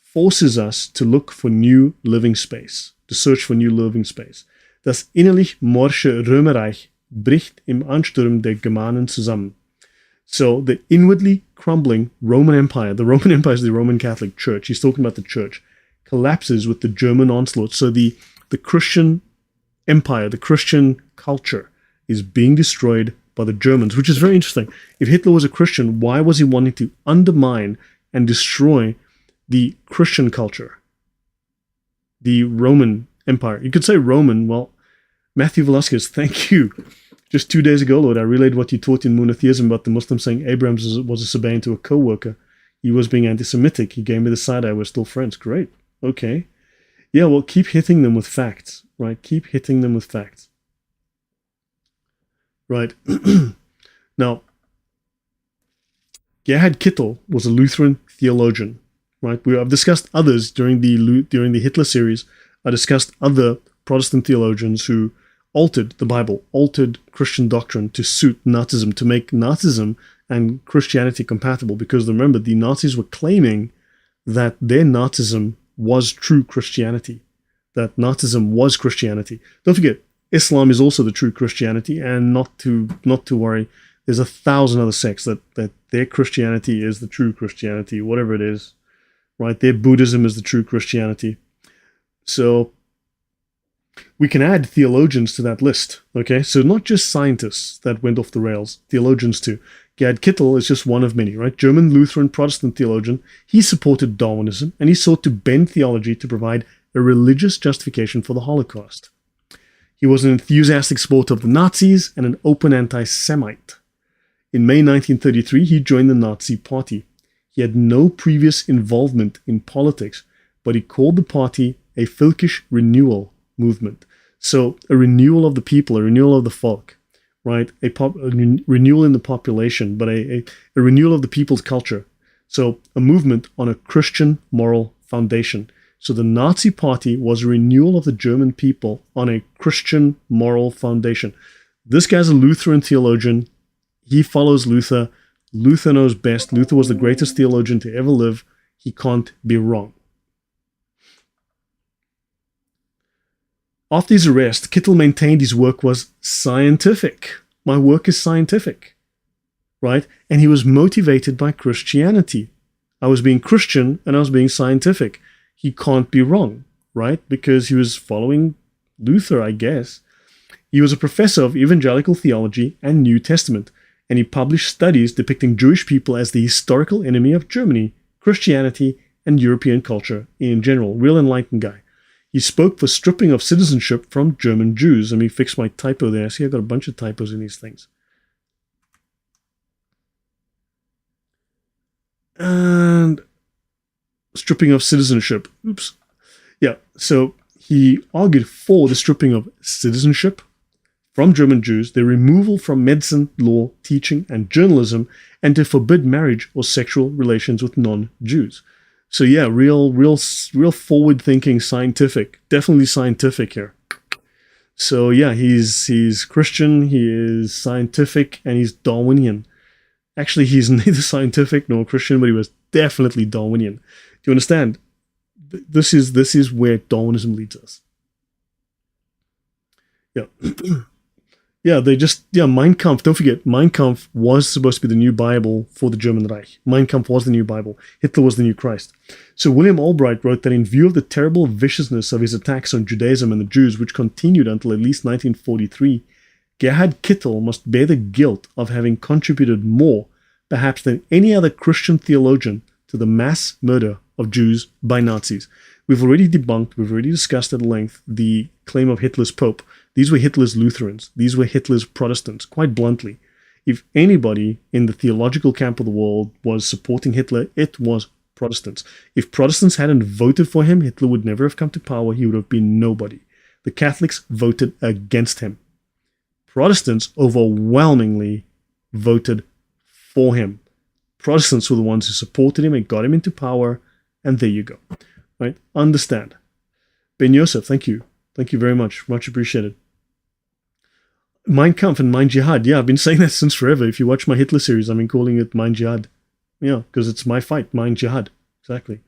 forces us to look for new living space, to search for new living space. Das innerlich morsche Römerreich bricht im Ansturm der Germanen zusammen. So the inwardly crumbling Roman Empire, the Roman Empire is the Roman Catholic Church, he's talking about the church, collapses with the German onslaught. So the Christian empire, the Christian culture is being destroyed by the Germans, which is very interesting. If Hitler was a Christian, why was he wanting to undermine and destroy the Christian culture, the Roman Empire? You could say Roman. Well, Matthew Velasquez, thank you. Just 2 days ago, Lloyd, I relayed what you taught in Monotheism about the Muslim saying Abraham was a Sabaean to a co-worker. He was being anti-Semitic. He gave me the side eye. We're still friends. Great. Okay. Yeah, well, keep hitting them with facts, right? Keep hitting them with facts. Right. Now, Gerhard Kittel was a Lutheran theologian, right? I've discussed others during the Hitler series. I discussed other Protestant theologians who altered the Bible, altered Christian doctrine to suit Nazism, to make Nazism and Christianity compatible. Because remember, the Nazis were claiming that their Nazism was true Christianity, that Nazism was Christianity. Don't forget, Islam is also the true Christianity, and not to worry, there's 1,000 other sects that their Christianity is the true Christianity, whatever it is, right? Their Buddhism is the true Christianity. So we can add theologians to that list, okay? So not just scientists that went off the rails, theologians too. Gerhard Kittel is just one of many, right? German Lutheran Protestant theologian. He supported Darwinism, and he sought to bend theology to provide a religious justification for the Holocaust. He was an enthusiastic supporter of the Nazis and an open anti-Semite. In May 1933, he joined the Nazi Party. He had no previous involvement in politics, but he called the party a Völkisch renewal movement. So a renewal of the people, a renewal of the folk, right? A renewal in the population, but a renewal of the people's culture. So a movement on a Christian moral foundation. So the Nazi Party was a renewal of the German people on a Christian moral foundation. This guy's a Lutheran theologian. He follows Luther. Luther knows best. Luther was the greatest theologian to ever live. He can't be wrong. After his arrest, Kittel maintained his work was scientific. My work is scientific, right? And he was motivated by Christianity. I was being Christian and I was being scientific. He can't be wrong, right? Because he was following Luther, I guess. He was a professor of evangelical theology and New Testament, and he published studies depicting Jewish people as the historical enemy of Germany, Christianity, and European culture in general. Real enlightened guy. He spoke for stripping of citizenship from German Jews. Let me fix my typo there. See, I've got a bunch of typos in these things. And stripping of citizenship. Oops. Yeah, so he argued for the stripping of citizenship from German Jews, their removal from medicine, law, teaching, and journalism, and to forbid marriage or sexual relations with non-Jews. So yeah, real forward-thinking, scientific, definitely scientific here. So yeah, he's Christian, he is scientific, and he's Darwinian. Actually, he's neither scientific nor Christian, but he was definitely Darwinian. Do you understand? This is where Darwinism leads us. Yeah. Mein Kampf, don't forget, Mein Kampf was supposed to be the new Bible for the German Reich. Mein Kampf was the new Bible. Hitler was the new Christ. So William Albright wrote that in view of the terrible viciousness of his attacks on Judaism and the Jews, which continued until at least 1943, Gerhard Kittel must bear the guilt of having contributed more, perhaps than any other Christian theologian, to the mass murder of Jews by Nazis. We've already discussed at length the claim of Hitler's Pope. These were Hitler's Lutherans. These were Hitler's Protestants, quite bluntly. If anybody in the theological camp of the world was supporting Hitler, it was Protestants. If Protestants hadn't voted for him, Hitler would never have come to power. He would have been nobody. The Catholics voted against him. Protestants overwhelmingly voted for him. Protestants were the ones who supported him and got him into power, and there you go. Right? Understand. Ben Yosef, thank you. Thank you very much. Much appreciated. Mein Kampf and Mein Jihad. Yeah, I've been saying that since forever. If you watch my Hitler series, I've been calling it Mein Jihad. Yeah, because it's my fight, Mein Jihad. Exactly.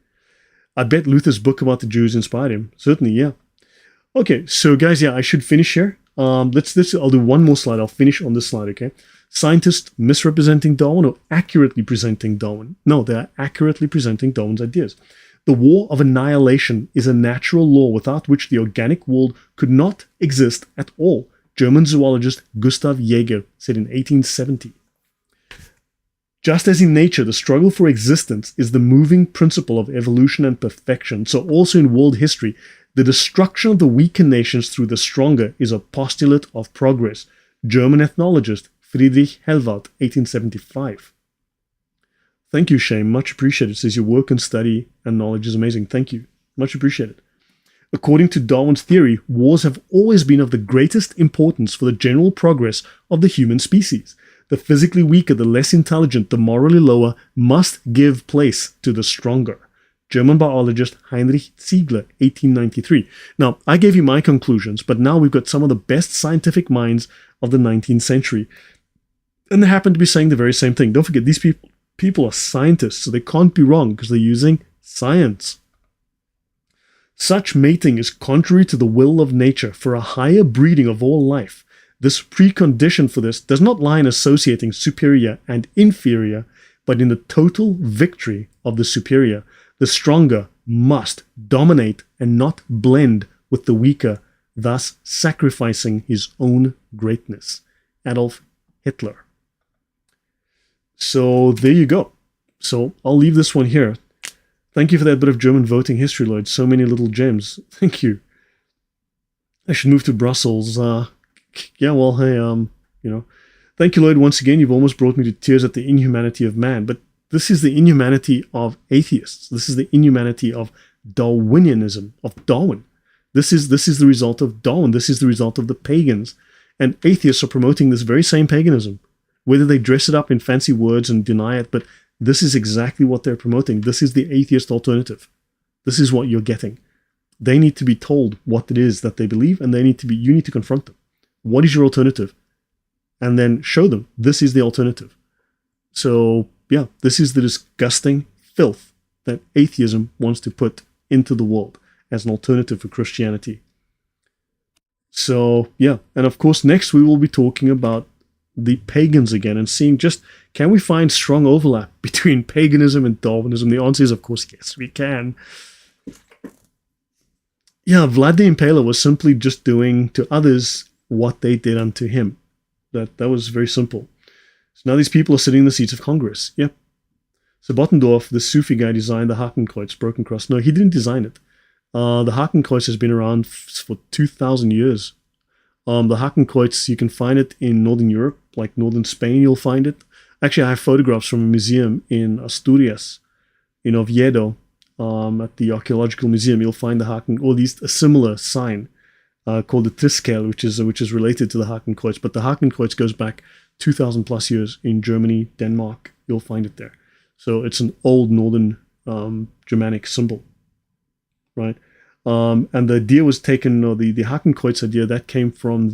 I bet Luther's book about the Jews inspired him. Certainly, yeah. Okay, so guys, yeah, I should finish here. I'll do one more slide. I'll finish on this slide, okay? Scientists misrepresenting Darwin or accurately presenting Darwin? No, they're accurately presenting Darwin's ideas. The war of annihilation is a natural law without which the organic world could not exist at all, German zoologist Gustav Jaeger said in 1870. Just as in nature, the struggle for existence is the moving principle of evolution and perfection, so also in world history, the destruction of the weaker nations through the stronger is a postulate of progress. German ethnologist Friedrich Helwart, 1875. Thank you, Shane. Much appreciated. It says your work and study and knowledge is amazing. Thank you. Much appreciated. According to Darwin's theory, wars have always been of the greatest importance for the general progress of the human species. The physically weaker, the less intelligent, the morally lower must give place to the stronger. German biologist Heinrich Ziegler, 1893. Now, I gave you my conclusions, but now we've got some of the best scientific minds of the 19th century. And they happen to be saying the very same thing. Don't forget, these people are scientists, so they can't be wrong because they're using science. Such mating is contrary to the will of nature for a higher breeding of all life. This precondition for this does not lie in associating superior and inferior, but in the total victory of the superior. The stronger must dominate and not blend with the weaker, thus sacrificing his own greatness. Adolf Hitler. So there you go. So I'll leave this one here. Thank you for that bit of German voting history, Lloyd. So many little gems. Thank you. I should move to Brussels. Yeah, well, hey, thank you, Lloyd. Once again, you've almost brought me to tears at the inhumanity of man. But this is the inhumanity of atheists. This is the inhumanity of Darwinianism, of Darwin. This is the result of Darwin. This is the result of the pagans. And atheists are promoting this very same paganism. Whether they dress it up in fancy words and deny it, but this is exactly what they're promoting. This is the atheist alternative. This is what you're getting. They need to be told what it is that they believe, and you need to confront them. What is your alternative? And then show them this is the alternative. So, yeah, this is the disgusting filth that atheism wants to put into the world as an alternative for Christianity. So, yeah, and of course, next we will be talking about the pagans again and seeing just, can we find strong overlap between paganism and Darwinism? The answer is, of course, yes, we can. Yeah, Vlad the Impaler was simply just doing to others what they did unto him. That was very simple. So now these people are sitting in the seats of Congress. Yep. So Bottendorf, the Sufi guy, designed the Hakenkreuz, broken cross. No, he didn't design it. The Hakenkreuz has been around for 2,000 years. The Hakenkreuz, you can find it in Northern Europe, like Northern Spain, you'll find it. Actually, I have photographs from a museum in Asturias, in Oviedo, at the Archaeological Museum. You'll find the a similar sign called the Triskel, which is related to the Hakenkreuz. But the Hakenkreuz goes back 2,000 plus years in Germany, Denmark. You'll find it there. So it's an old Northern Germanic symbol, right? And the idea was taken, or the Hakenkreuz idea, that came from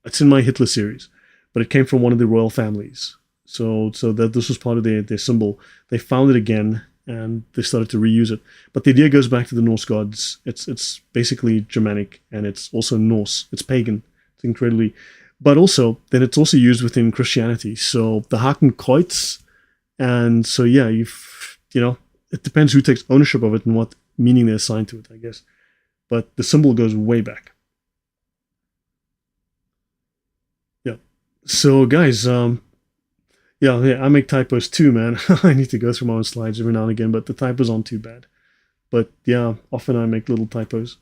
it's in my Hitler series, but it came from one of the royal families. So that this was part of their symbol. They found it again, and they started to reuse it. But the idea goes back to the Norse gods. It's basically Germanic, and it's also Norse. It's pagan. It's incredibly... But also, then it's also used within Christianity. So the Hakenkreuz, and so yeah, it depends who takes ownership of it and what meaning they assign to it, I guess. But the symbol goes way back. Yeah. So guys, yeah, I make typos too, man. I need to go through my own slides every now and again, but the typos aren't too bad. But yeah, often I make little typos.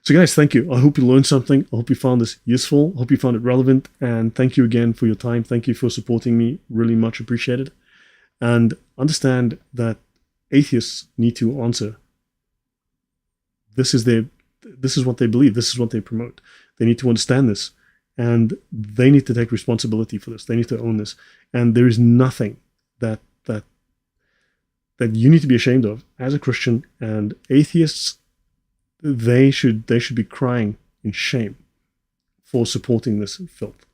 So guys, thank you. I hope you learned something. I hope you found this useful. I hope you found it relevant. And thank you again for your time. Thank you for supporting me. Really much appreciated. And understand that atheists need to answer. This is what they believe. This is what they promote. They need to understand this. And they need to take responsibility for this. They need to own this. And there is nothing that you need to be ashamed of as a Christian. And atheists, they should be crying in shame for supporting this filth.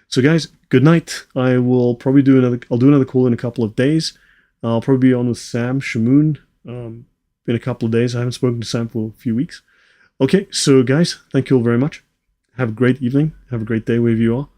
So guys, good night. I'll do another call in a couple of days. I'll probably be on with Sam Shamoon in a couple of days. I haven't spoken to Sam for a few weeks. Okay, so guys, thank you all very much. Have a great evening. Have a great day wherever you are.